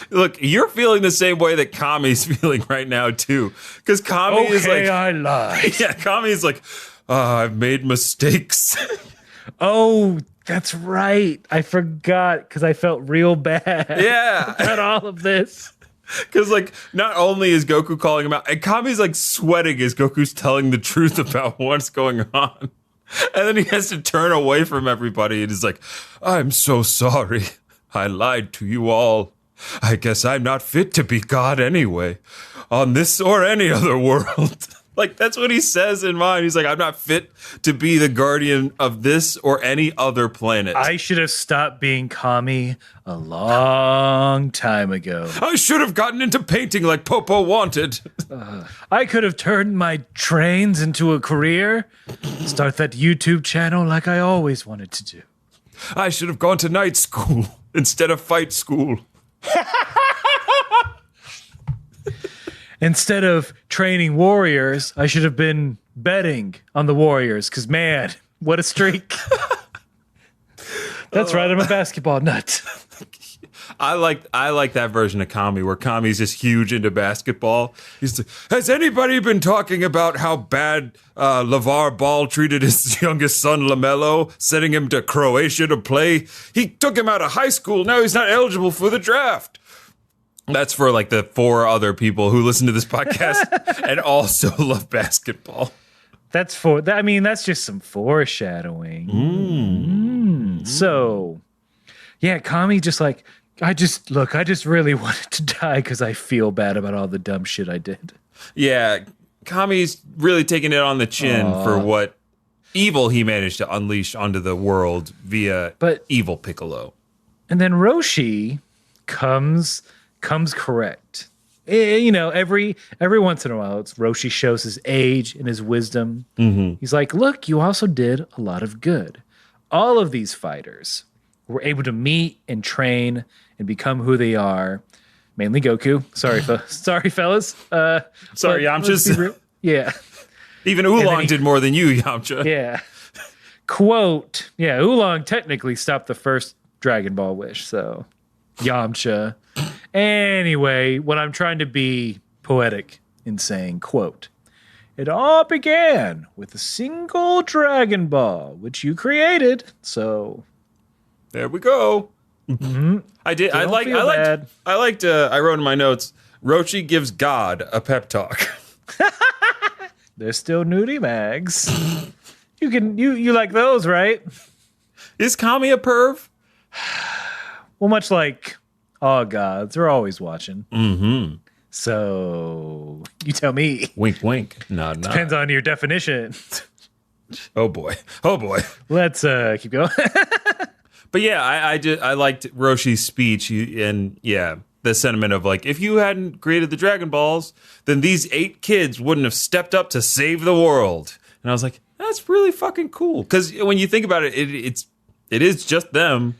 Look, you're feeling the same way that Kame's feeling right now, too. Because Kame is like... I lied. Yeah, Kame is like, I've made mistakes. Oh, that's right. I forgot because I felt real bad. Yeah. About all of this. Because, like, not only is Goku calling him out, and Kame's, like, sweating as Goku's telling the truth about what's going on. And then he has to turn away from everybody and he's like, I'm so sorry. I lied to you all. I guess I'm not fit to be God anyway, on this or any other world. Like, that's what he says in mine. He's like, I'm not fit to be the guardian of this or any other planet. I should have stopped being Kame a long time ago. I should have gotten into painting like Popo wanted. I could have turned my trains into a career, start that YouTube channel like I always wanted to do. I should have gone to night school instead of fight school. Instead of training warriors, I should have been betting on the Warriors, because man, what a streak. That's right, I'm a basketball nut. I like that version of Kame where Kame's just huge into basketball. He's like, has anybody been talking about how bad LeVar Ball treated his youngest son LaMelo, sending him to Croatia to play? He took him out of high school. Now he's not eligible for the draft. That's for like the 4 other people who listen to this podcast and also love basketball. That's just some foreshadowing. So, yeah, Kame just like, I just really wanted to die because I feel bad about all the dumb shit I did. Yeah, Kame's really taking it on the chin for what evil he managed to unleash onto the world via evil Piccolo. And then Roshi comes correct. You know, every once in a while, Roshi shows his age and his wisdom. He's like, look, you also did a lot of good. All of these fighters were able to meet and train and become who they are. Mainly Goku. Sorry, fellas. Sorry, Yamchas. Yeah. Even Oolong did more than you, Yamcha. Yeah. Quote, yeah, Oolong technically stopped the first Dragon Ball wish, so Yamcha. Anyway, what I'm trying to be poetic in saying, quote, it all began with a single Dragon Ball, which you created, so... There we go. I did. I wrote in my notes, Roshi gives God a pep talk. They're still nudie mags. You like those, right? Is Kame a perv? Well, much like all gods, they're always watching. Mm-hmm. So you tell me. Wink, wink. Nod, nod. Depends on your definition. Oh boy. Let's keep going. But yeah, I liked Roshi's speech, and yeah, the sentiment of like, if you hadn't created the Dragon Balls, then these 8 kids wouldn't have stepped up to save the world. And I was like, that's really fucking cool. Because when you think about it, it is just them.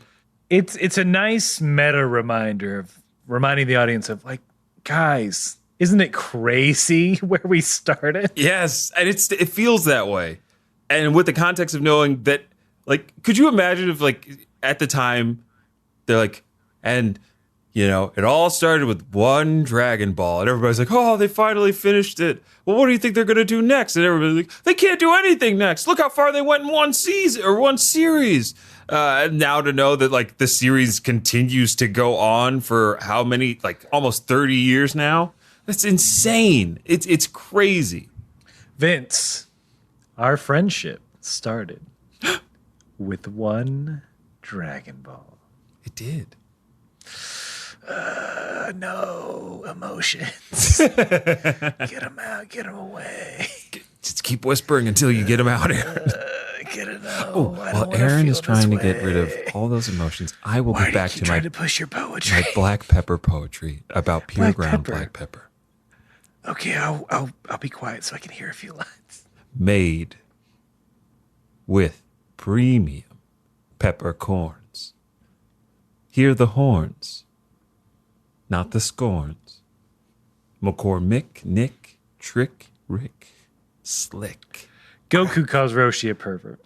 It's a nice meta reminder of reminding the audience of like, guys, isn't it crazy where we started? Yes, and it feels that way. And with the context of knowing that, like, could you imagine if, like, at the time, they're like, and, you know, it all started with one Dragon Ball, and everybody's like, oh, they finally finished it. Well, what do you think they're going to do next? And everybody's like, they can't do anything next. Look how far they went in one season, or one series. And now to know that, like, the series continues to go on for how many, like, almost 30 years now? That's insane. It's crazy. Vince, our friendship started with one Dragon Ball. It did. No emotions. Get them out. Get them away. Just keep whispering until you get them out, Aaron. Get it out. Oh, while Aaron is trying to get rid of all those emotions, I will get back to to push your poetry. my black pepper poetry about pure ground black pepper. Okay, I'll be quiet so I can hear a few lines. Made with premium peppercorns. Hear the horns, not the scorns. McCormick, Nick, Trick, Rick, Slick. Goku calls Roshi a pervert.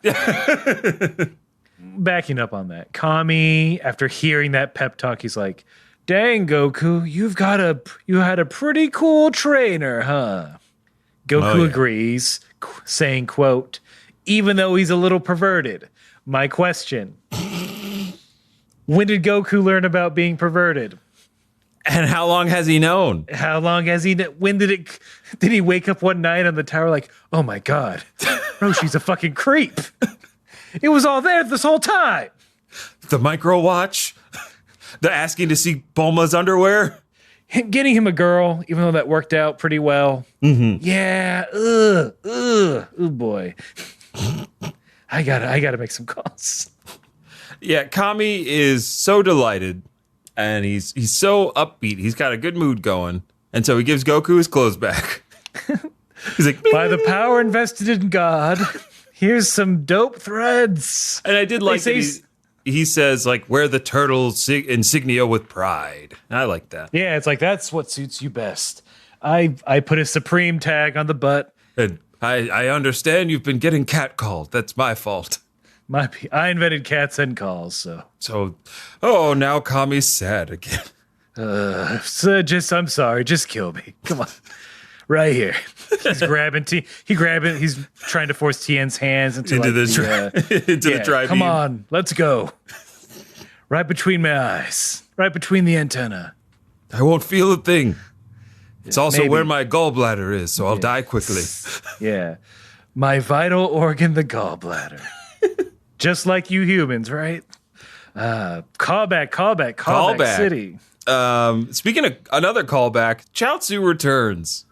Backing up on that, Kame, after hearing that pep talk, he's like, dang, Goku, you had a pretty cool trainer, huh? Goku agrees, saying, quote, even though he's a little perverted. My question, when did Goku learn about being perverted? And how long has he known? How long has he, did he wake up one night on the tower like, oh my God, Roshi's a fucking creep. It was all there this whole time. The micro watch, the asking to see Bulma's underwear. Getting him a girl, even though that worked out pretty well. Mm-hmm. Yeah, oh boy. I gotta make some calls. Yeah, Kame is so delighted, and he's so upbeat. He's got a good mood going, and so he gives Goku his clothes back. He's like, by the power invested in God, here's some dope threads. And I did like that he says, like, wear the turtle insignia with pride. And I like that. Yeah, it's like, that's what suits you best. I put a Supreme tag on the butt. And I understand you've been getting catcalled. That's my fault. I invented cats and calls, so. Oh, now Kame's sad again. I'm sorry, just kill me. Come on. Right here. He's grabbing he's trying to force Tien's hands into the dry beam. Come on, let's go. Right between my eyes. Right between the antenna. I won't feel a thing. It's also where my gallbladder is, so I'll die quickly. Yeah. My vital organ, the gallbladder. Just like you humans, right? Callback City. Speaking of another callback, Chaozu returns.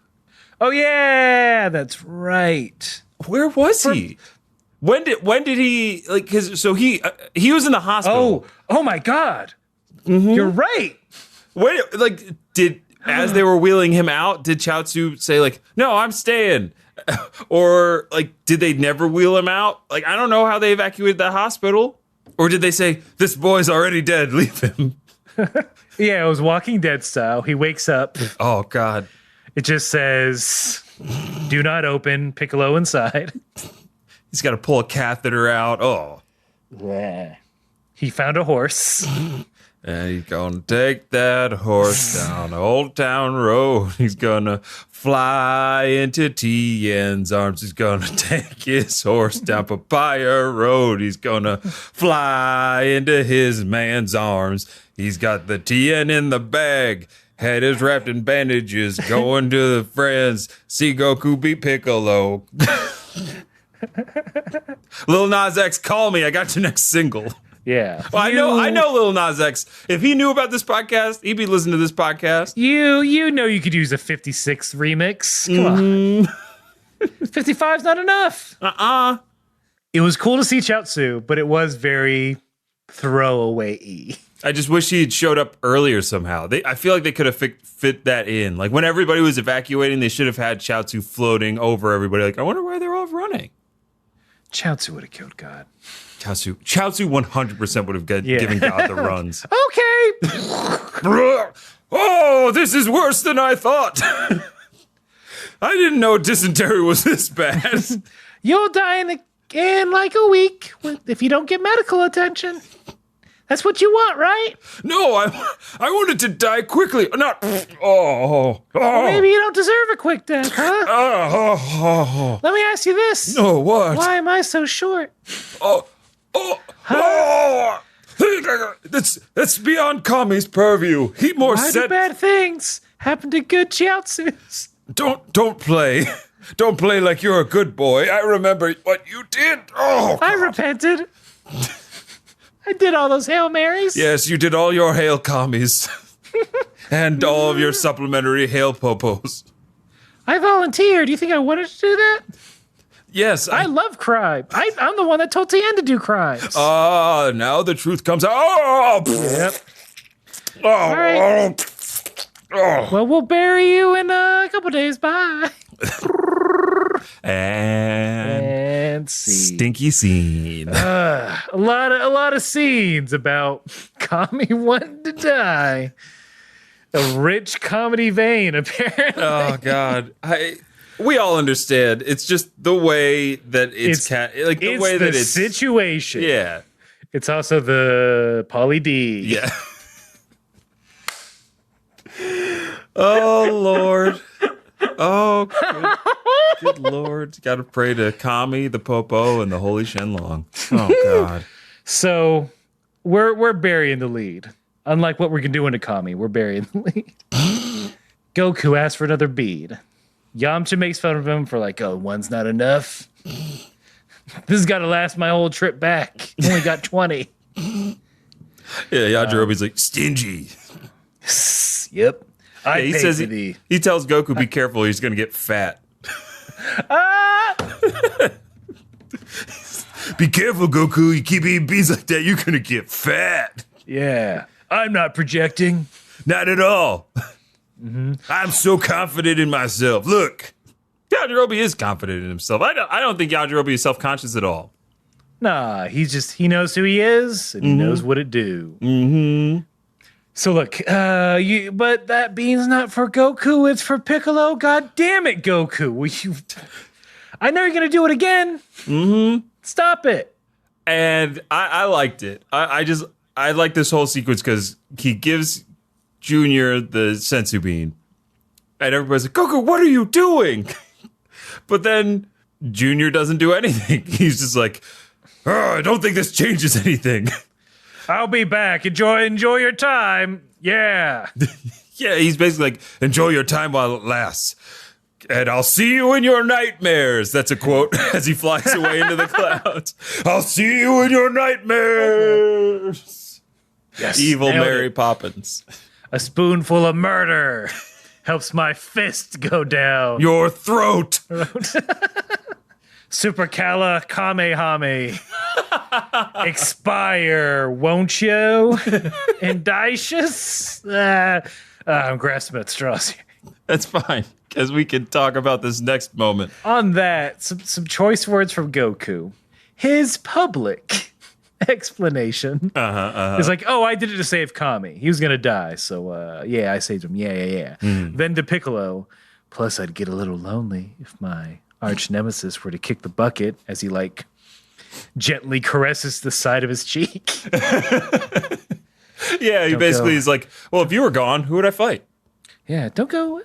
Oh yeah, that's right. Where was he? When did he like? Cause so he was in the hospital. Oh my God! You're right. Wait, like, as they were wheeling him out, did Chaozu say, like, no, I'm staying? Or, like, did they never wheel him out? Like, I don't know how they evacuated that hospital. Or did they say, this boy's already dead, leave him? Yeah, it was Walking Dead style. He wakes up. Oh, God. It just says, do not open, Piccolo inside. He's got to pull a catheter out. Oh. Yeah. He found a horse. And he's gonna take that horse down Old Town Road. He's gonna fly into Tien's arms. He's gonna take his horse down Papaya Road. He's gonna fly into his man's arms. He's got the Tien in the bag. Head is wrapped in bandages. Going to the friends. See Goku beat Piccolo. Lil Nas X, call me. I got your next single. Yeah. Well, I know Lil Nas X. If he knew about this podcast, he'd be listening to this podcast. You know you could use a 56 remix. Come on. 55's not enough. It was cool to see Chaozu, but it was very throwaway-y. I just wish he had showed up earlier somehow. I feel like they could have fit that in. Like when everybody was evacuating, they should have had Chaozu floating over everybody. Like, I wonder why they're all running. Chaozu would have killed God. Chaozu 100% would have given God the runs. Okay. Oh, this is worse than I thought. I didn't know dysentery was this bad. You'll die in like a week if you don't get medical attention. That's what you want, right? No, I wanted to die quickly. Not. Well, maybe you don't deserve a quick death, huh? Let me ask you this. No, what? Why am I so short? That's beyond Kame's purview. He more Why said. do bad things happen to good Chiaotzus? Don't play. Don't play like you're a good boy. I remember what you did. Oh, I repented. I did all those Hail Marys. yes, you did all your Hail Kames. And all of your supplementary Hail Popos. I volunteered. Do you think I wanted to do that? Yes, I love crime. I'm the one that told Tien to do crimes. Now the truth comes out. Oh, Yep. oh, All right. oh. Well, we'll bury you in a couple days. Bye. And scene. Stinky scene. A lot of scenes about Kame wanting to die. A rich comedy vein, apparently. Oh God, we all understand. It's just the way that it's the way that it's situation. Yeah, it's also the Pauly D. yeah. Oh Lord. Oh, good Lord. Got to pray to Kame, the Popo, and the Holy Shenlong. Oh, God. So we're burying the lead. Unlike what we're doing to Kame, we're burying the lead. Goku asks for another bead. Yamcha makes fun of him for one's not enough. This has got to last my whole trip back. Only got 20. Yeah, Yajirobe's like, stingy. Yep. Yeah, he says he tells Goku, be careful, he's going to get fat. Be careful, Goku. You keep eating beans like that, you're going to get fat. Yeah. I'm not projecting. Not at all. Mm-hmm. I'm so confident in myself. Look, Yajirobe is confident in himself. I don't think Yajirobe is self-conscious at all. Nah, he knows who he is, and he knows what it do. Mm-hmm. So look, but that bean's not for Goku, it's for Piccolo. God damn it, Goku. I know you're going to do it again. Mm-hmm. Stop it. And I liked it. I like this whole sequence because he gives Junior the sensu bean. And everybody's like, Goku, what are you doing? But then Junior doesn't do anything. He's just like, I don't think this changes anything. I'll be back. Enjoy your time. Yeah. Yeah, he's basically like, enjoy your time while it lasts. And I'll see you in your nightmares. That's a quote as he flies away into the clouds. I'll see you in your nightmares. Yes. Evil Mary Poppins. A spoonful of murder helps my fist go down. Your throat. Super Kala Kamehame. expire, won't you? Indicious? I'm grasping at straws here. That's fine, because we can talk about this next moment. On that, some choice words from Goku. His public explanation is like, oh, I did it to save Kame. He was going to die, so yeah, I saved him. Yeah. Then to Piccolo, plus I'd get a little lonely if my arch nemesis were to kick the bucket as he, like, gently caresses the side of his cheek. Yeah, he basically is like, well, if you were gone, who would I fight? Yeah, don't go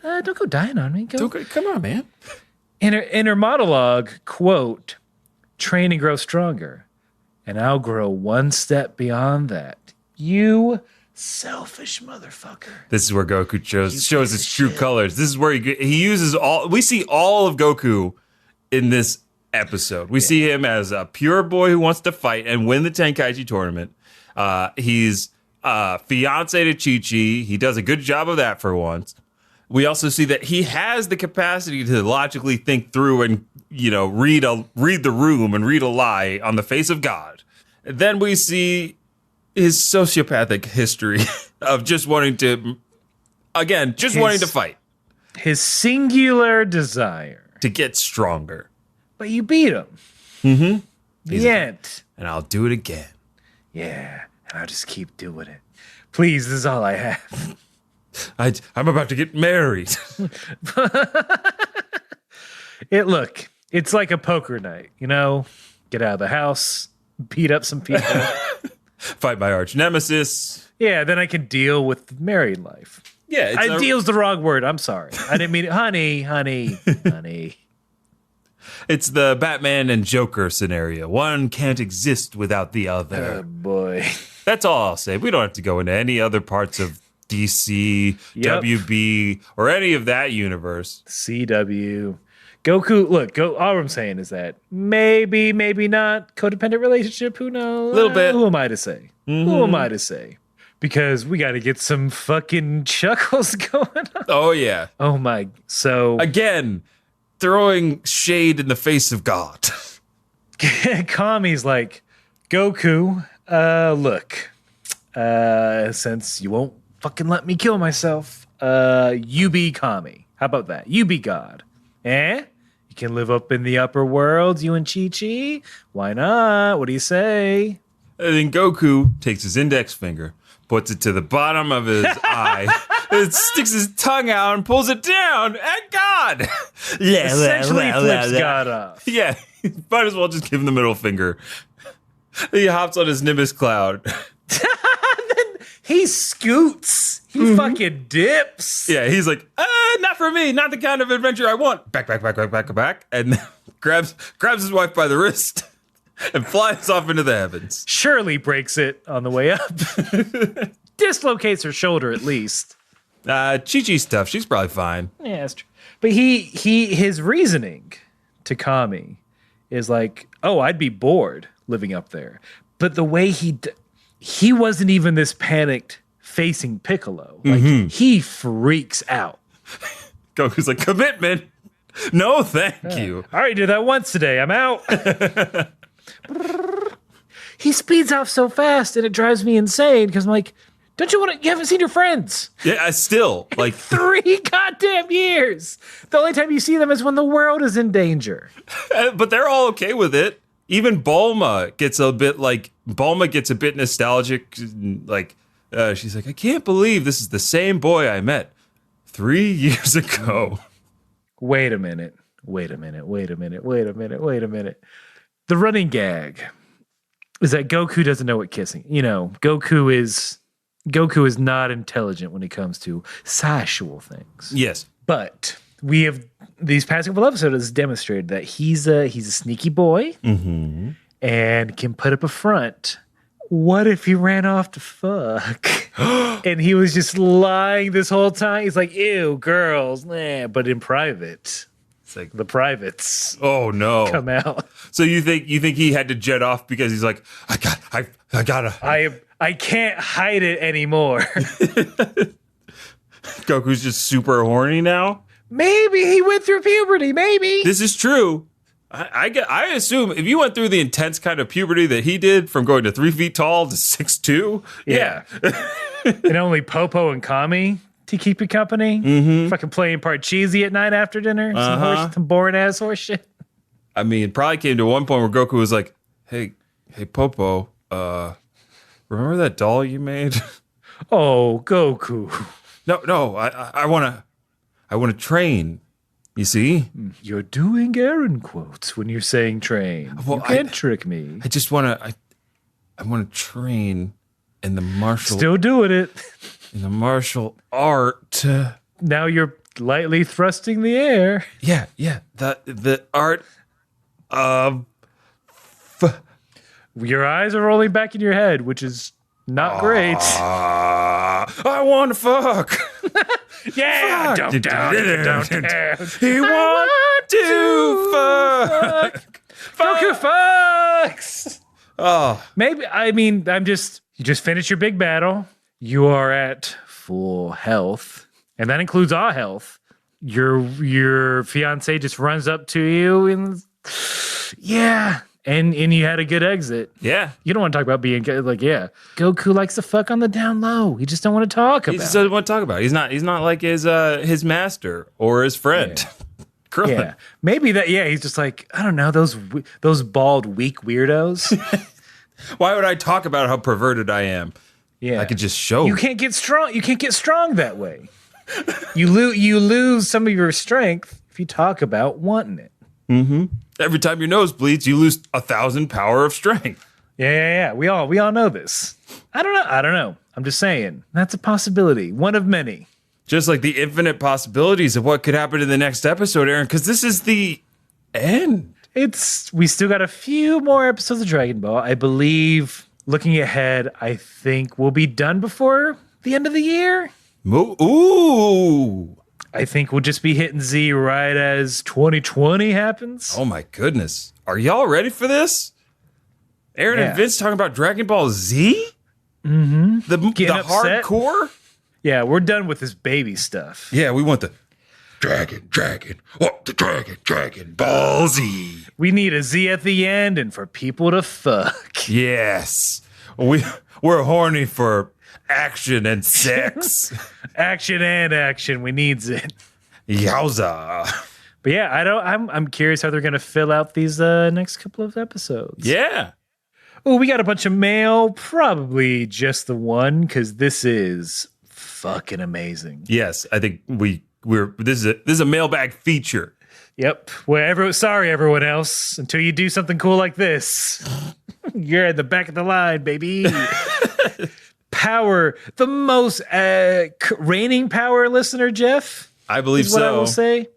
dying on me. Come on, man. In her monologue, quote, train and grow stronger, and I'll grow one step beyond that. You selfish motherfucker. This is where Goku shows his true colors. This is where he uses all. We see all of Goku in this episode. We see him as a pure boy who wants to fight and win the Tenkaichi tournament. He's fiance to Chi-Chi. He does a good job of that for once. We also see that he has the capacity to logically think through and, read the room and read a lie on the face of God. Then we see his sociopathic history of just wanting to fight. His singular desire to get stronger. But you beat him. Mm-hmm. The end. And I'll do it again. Yeah, and I'll just keep doing it. Please, this is all I have. I'm about to get married. It's like a poker night, Get out of the house, beat up some people. Fight my arch nemesis. Yeah, then I can deal with married life. Yeah. Deal's the wrong word. I'm sorry. I didn't mean it. Honey. It's the Batman and Joker scenario. One can't exist without the other. Oh, boy. That's all I'll say. We don't have to go into any other parts of DC, WB, or any of that universe. CW. Goku, all I'm saying is that maybe not codependent relationship. Who knows? A little bit. Who am I to say? Mm-hmm. Who am I to say? Because we got to get some fucking chuckles going on. Oh, yeah. Oh, my. So. Again, throwing shade in the face of God. Kame's like, Goku, look, since you won't fucking let me kill myself, you be Kame. How about that? You be God. You can live up in the upper world, you and Chi-Chi. Why not? What do you say? And then Goku takes his index finger, puts it to the bottom of his eye, and sticks his tongue out and pulls it down at God. Yeah, essentially flips God off. Yeah, might as well just give him the middle finger. He hops on his Nimbus cloud. Then he scoots. He fucking dips. Yeah, he's like, not for me, not the kind of adventure I want. Back, and then grabs his wife by the wrist and flies off into the heavens. Shirley breaks it on the way up. Dislocates her shoulder at least. Chi-Chi stuff, she's probably fine. Yeah, that's true. But his reasoning to Kame is like, oh, I'd be bored living up there. But the way he wasn't even this panicked facing Piccolo. Like, he freaks out. Goku's like, commitment? No, thank you. I already did that once today. I'm out. He speeds off so fast, and it drives me insane because I'm like, don't you want to? You haven't seen your friends. Yeah, still like 3 goddamn years. The only time you see them is when the world is in danger. But they're all okay with it. Even Bulma gets a bit nostalgic. Like, she's like, I can't believe this is the same boy I met 3 years ago. Wait a minute. The running gag is that Goku doesn't know what kissing. Goku is not intelligent when it comes to sexual things. Yes. But we have these past couple episodes demonstrated that he's a sneaky boy and can put up a front. What if he ran off to fuck? And he was just lying this whole time? He's like, ew, girls, nah, but in private. It's like the privates. Oh no. Come out. So you think he had to jet off because he's like, I gotta. I can't hide it anymore. Goku's just super horny now? Maybe he went through puberty, maybe. This is true. I assume if you went through the intense kind of puberty that he did, from going to 3 feet tall to 6'2", yeah. And only Popo and Kame to keep you company. Mm-hmm. Fucking playing part cheesy at night after dinner. Some boring ass horse shit. I mean, it probably came to one point where Goku was like, hey Popo, remember that doll you made? Oh, Goku. No, I wanna train. You see? You're doing Aaron quotes when you're saying train. Well, you can't trick me. I just wanna train in the martial. Still doing it. In the martial art. Now you're lightly thrusting the air. Yeah. The art of. Your eyes are rolling back in your head, which is not great. I want to fuck. Yeah, fuck. don't down. He want to fuck. Goku fucks. Oh, maybe. I mean, you just finished your big battle. You are at full health, and that includes our health. Your fiance just runs up to you and and you had a good exit. Yeah. You don't want to talk about being like, Goku likes to fuck on the down low. He just don't want to talk about it. He just doesn't want to talk about it. He's not like his master or his friend. Yeah. Krillin. Yeah. Maybe that, he's just like, I don't know, those bald, weak weirdos. Why would I talk about how perverted I am? Yeah. I could just show. You can't get strong that way. You lose some of your strength if you talk about wanting it. Mm-hmm. Every time your nose bleeds, you lose 1,000 power of strength. Yeah. We all know this. I don't know. I'm just saying. That's a possibility. One of many. Just like the infinite possibilities of what could happen in the next episode, Aaron, because this is the end. We still got a few more episodes of Dragon Ball. I believe, looking ahead, I think we'll be done before the end of the year. Ooh. I think we'll just be hitting Z right as 2020 happens. Oh my goodness. Are y'all ready for this? Aaron and Vince talking about Dragon Ball Z? Mm-hmm. The hardcore? Yeah, we're done with this baby stuff. Yeah, we want the Dragon. Oh, the Dragon Ball Z. We need a Z at the end and for people to fuck. Yes. We're horny for action and sex. action. We needs it. Yowza. But I'm curious how they're going to fill out these next couple of episodes. Yeah. Oh, we got a bunch of mail. Probably just the one, because this is fucking amazing. Yes, I think this is a mailbag feature. Yep. Well, sorry, everyone else. Until you do something cool like this, you're at the back of the line, baby. Power, the most reigning power listener, Jeff. I believe is what so. I will say.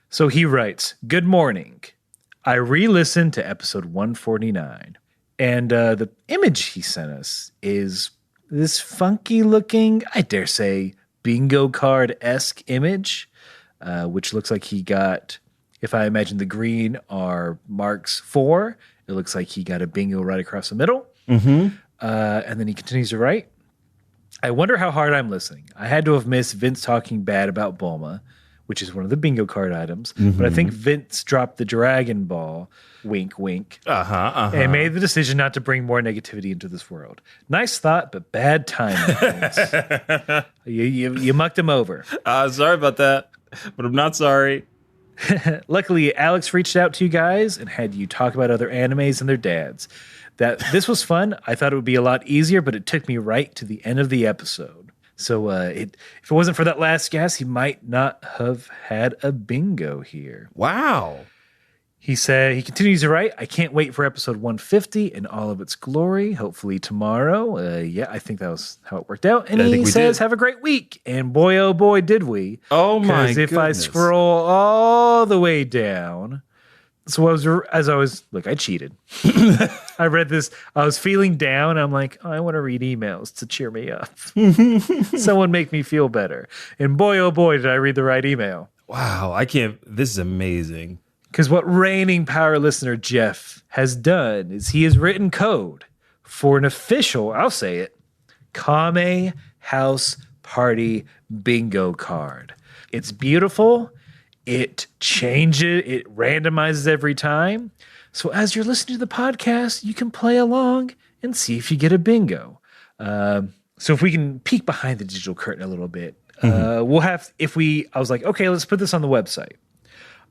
So he writes, "Good morning. I re-listened to episode 149, and the image he sent us is this funky-looking, I dare say, bingo card-esque image, which looks like he got, if I imagine the green are marks 4, it looks like he got a bingo right across the middle. Mm-hmm. And then he continues to write, I wonder how hard I'm listening. I had to have missed Vince talking bad about Bulma, which is one of the bingo card items. Mm-hmm. But I think Vince dropped the Dragon Ball, wink, wink, and made the decision not to bring more negativity into this world. Nice thought, but bad timing. you mucked him over. Sorry about that, but I'm not sorry. Luckily, Alex reached out to you guys and had you talk about other animes and their dads. This was fun. I thought it would be a lot easier, but it took me right to the end of the episode. So if it wasn't for that last guess, he might not have had a bingo here. Wow. He continues to write, I can't wait for episode 150 in all of its glory, hopefully tomorrow. I think that was how it worked out. And he says, have a great week. And boy, oh boy, did we. Oh my goodness. Because if I scroll all the way down, so I cheated. I read this. I was feeling down. I'm like, I want to read emails to cheer me up. Someone make me feel better. And boy, oh boy, did I read the right email. Wow. This is amazing. Because what reigning power listener Jeff has done is he has written code for an official, I'll say it, Kame House Party bingo card. It's beautiful. it changes, it randomizes every time. So as you're listening to the podcast, you can play along and see if you get a bingo. So if we can peek behind the digital curtain a little bit, we'll have, I was like, okay, let's put this on the website.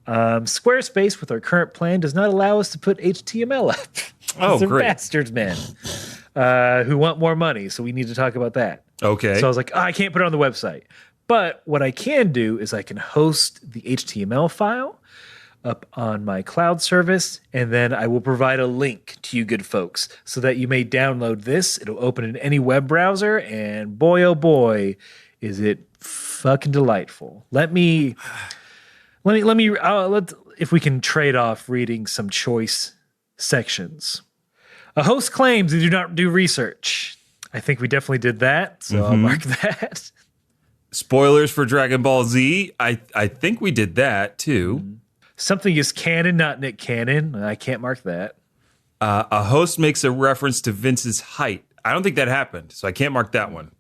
Squarespace with our current plan does not allow us to put HTML up. Oh, They're great. bastards, man, who want more money. So we need to talk about that. Okay. So I was like, I can't put it on the website. But what I can do is I can host the HTML file up on my cloud service, and then I will provide a link to you good folks so that you may download this. It'll open in any web browser, and boy, oh boy, is it fucking delightful. Let if we can trade off reading some choice sections. A host claims they do not do research. I think we definitely did that, so I'll mark that. Spoilers for Dragon Ball Z. I think we did that too. Something is canon, not Nick Cannon. I can't mark that. A host makes a reference to Vince's height. I don't think that happened, so I can't mark that one.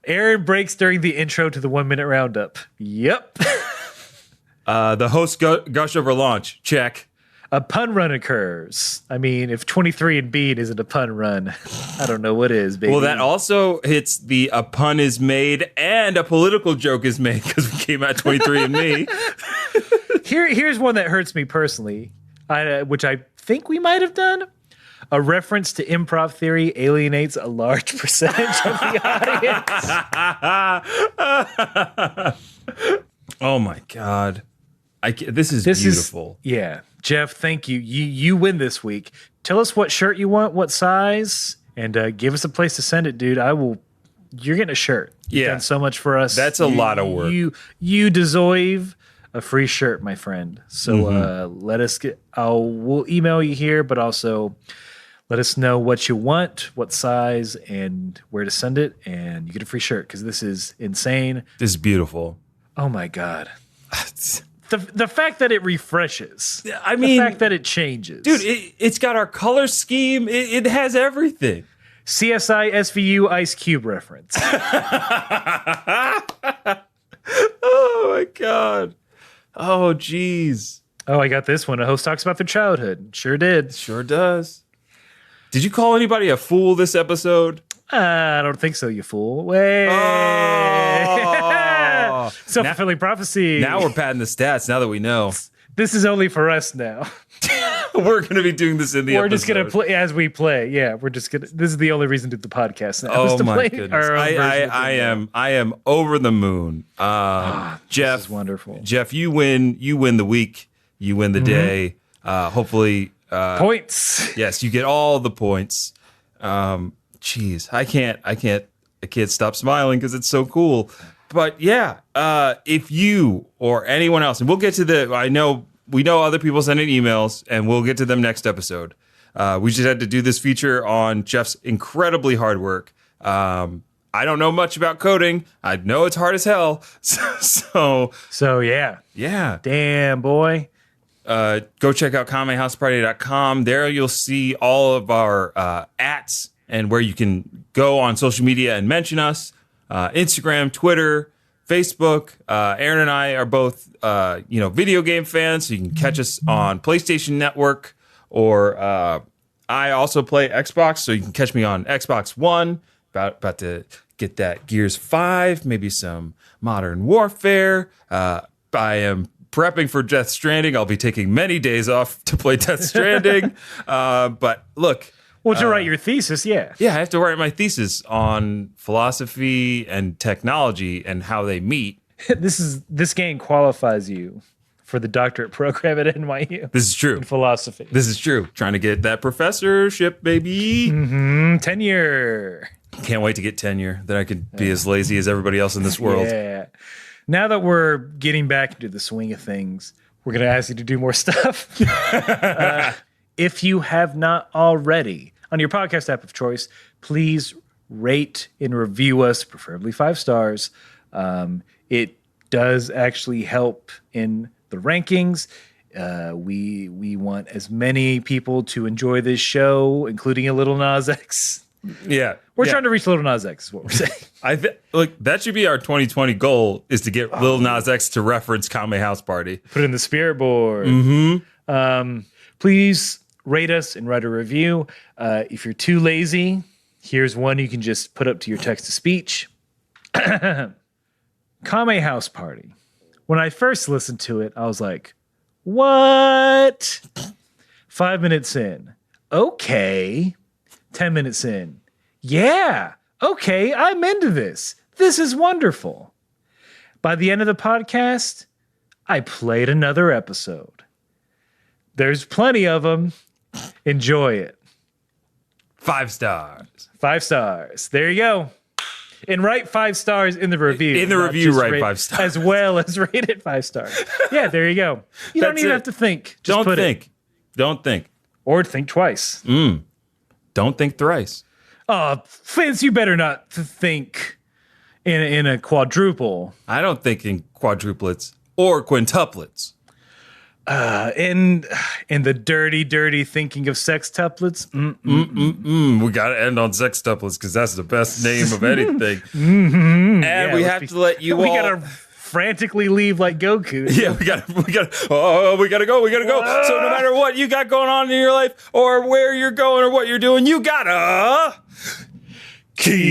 Aaron breaks during the intro to the 1 minute roundup. Yep. The host gush over launch. Check. A pun run occurs. I mean, if 23 and Bean isn't a pun run, I don't know what is, baby. Well, that also hits a pun is made and a political joke is made because we came out 23 and me. Here's one that hurts me personally, which I think we might have done. A reference to improv theory alienates a large percentage of the audience. Oh my God. This is beautiful. Yeah. Jeff, thank you. You win this week. Tell us what shirt you want, what size, and give us a place to send it, dude. You're getting a shirt. You've done so much for us. That's a lot of work. You deserve a free shirt, my friend. So let us we'll email you here, but also let us know what you want, what size, and where to send it, and you get a free shirt because this is insane. This is beautiful. Oh my God. The fact that it refreshes. I mean, the fact that it changes. Dude, it's got our color scheme. It has everything. CSI SVU Ice Cube reference. Oh my God. Oh, geez. Oh, I got this one. A host talks about their childhood. Sure did. Sure does. Did you call anybody a fool this episode? I don't think so, you fool. Wait. Oh. Self-fulfilling prophecy. Now we're padding the stats now that we know. This is only for us now. We're going to be doing this in the episode. We're just going to play as we play. Yeah, we're just going to. This is the only reason to do the podcast now. Oh my goodness. I am over the moon. Jeff, this is wonderful. Jeff, you win the week. You win the day. Hopefully. Points. Yes, you get all the points. Jeez, I can't stop smiling because it's so cool. But yeah, if you or anyone else, and we'll get to we know other people sending emails, and we'll get to them next episode. We just had to do this feature on Jeff's incredibly hard work. I don't know much about coding. I know it's hard as hell. So yeah. Yeah. Damn, boy. Go check out kamehouseparty.com. There you'll see all of our ats and where you can go on social media and mention us. Instagram, Twitter, Facebook. Aaron and I are both, video game fans, so you can catch us on PlayStation Network, or I also play Xbox, so you can catch me on Xbox One. About to get that Gears 5, maybe some Modern Warfare. I am prepping for Death Stranding. I'll be taking many days off to play Death Stranding. But look. Well, to write your thesis, yeah. Yeah, I have to write my thesis on philosophy and technology and how they meet. This game qualifies you for the doctorate program at NYU. This is true. In philosophy. This is true. Trying to get that professorship, baby. Tenure. Can't wait to get tenure. Then I could be as lazy as everybody else in this world. Yeah. Now that we're getting back into the swing of things, we're going to ask you to do more stuff. If you have not already, on your podcast app of choice, please rate and review us, preferably 5 stars. It does actually help in the rankings. We want as many people to enjoy this show, including a little Nas X, Yeah. We're trying to reach Lil Nas X, is what we're saying. Look, that should be our 2020 goal, is to get Lil Nas X to reference Kame House Party. Put it in the spirit board. Please rate us and write a review. If you're too lazy, here's one you can just put up to your text-to-speech. Kame House Party. When I first listened to it, I was like, what? 5 minutes in. Okay. 10 minutes in. Yeah. Okay, I'm into this. This is wonderful. By the end of the podcast, I played another episode. There's plenty of them. Enjoy it. 5 stars. 5 stars. There you go. And write 5 stars in the review. In the review, write 5 stars. As well as rate it 5 stars. Yeah, there you go. You don't even have to think. Just don't put think. It. Don't think. Or think twice. Don't think thrice. Vince, you better not think in a quadruple. I don't think in quadruplets or quintuplets. In the dirty thinking of sextuplets. We got to end on sextuplets because that's the best name of anything. And we have to let you all. We got to frantically leave like Goku. Yeah, we got to go. So no matter what you got going on in your life or where you're going or what you're doing, you gotta keep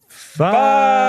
5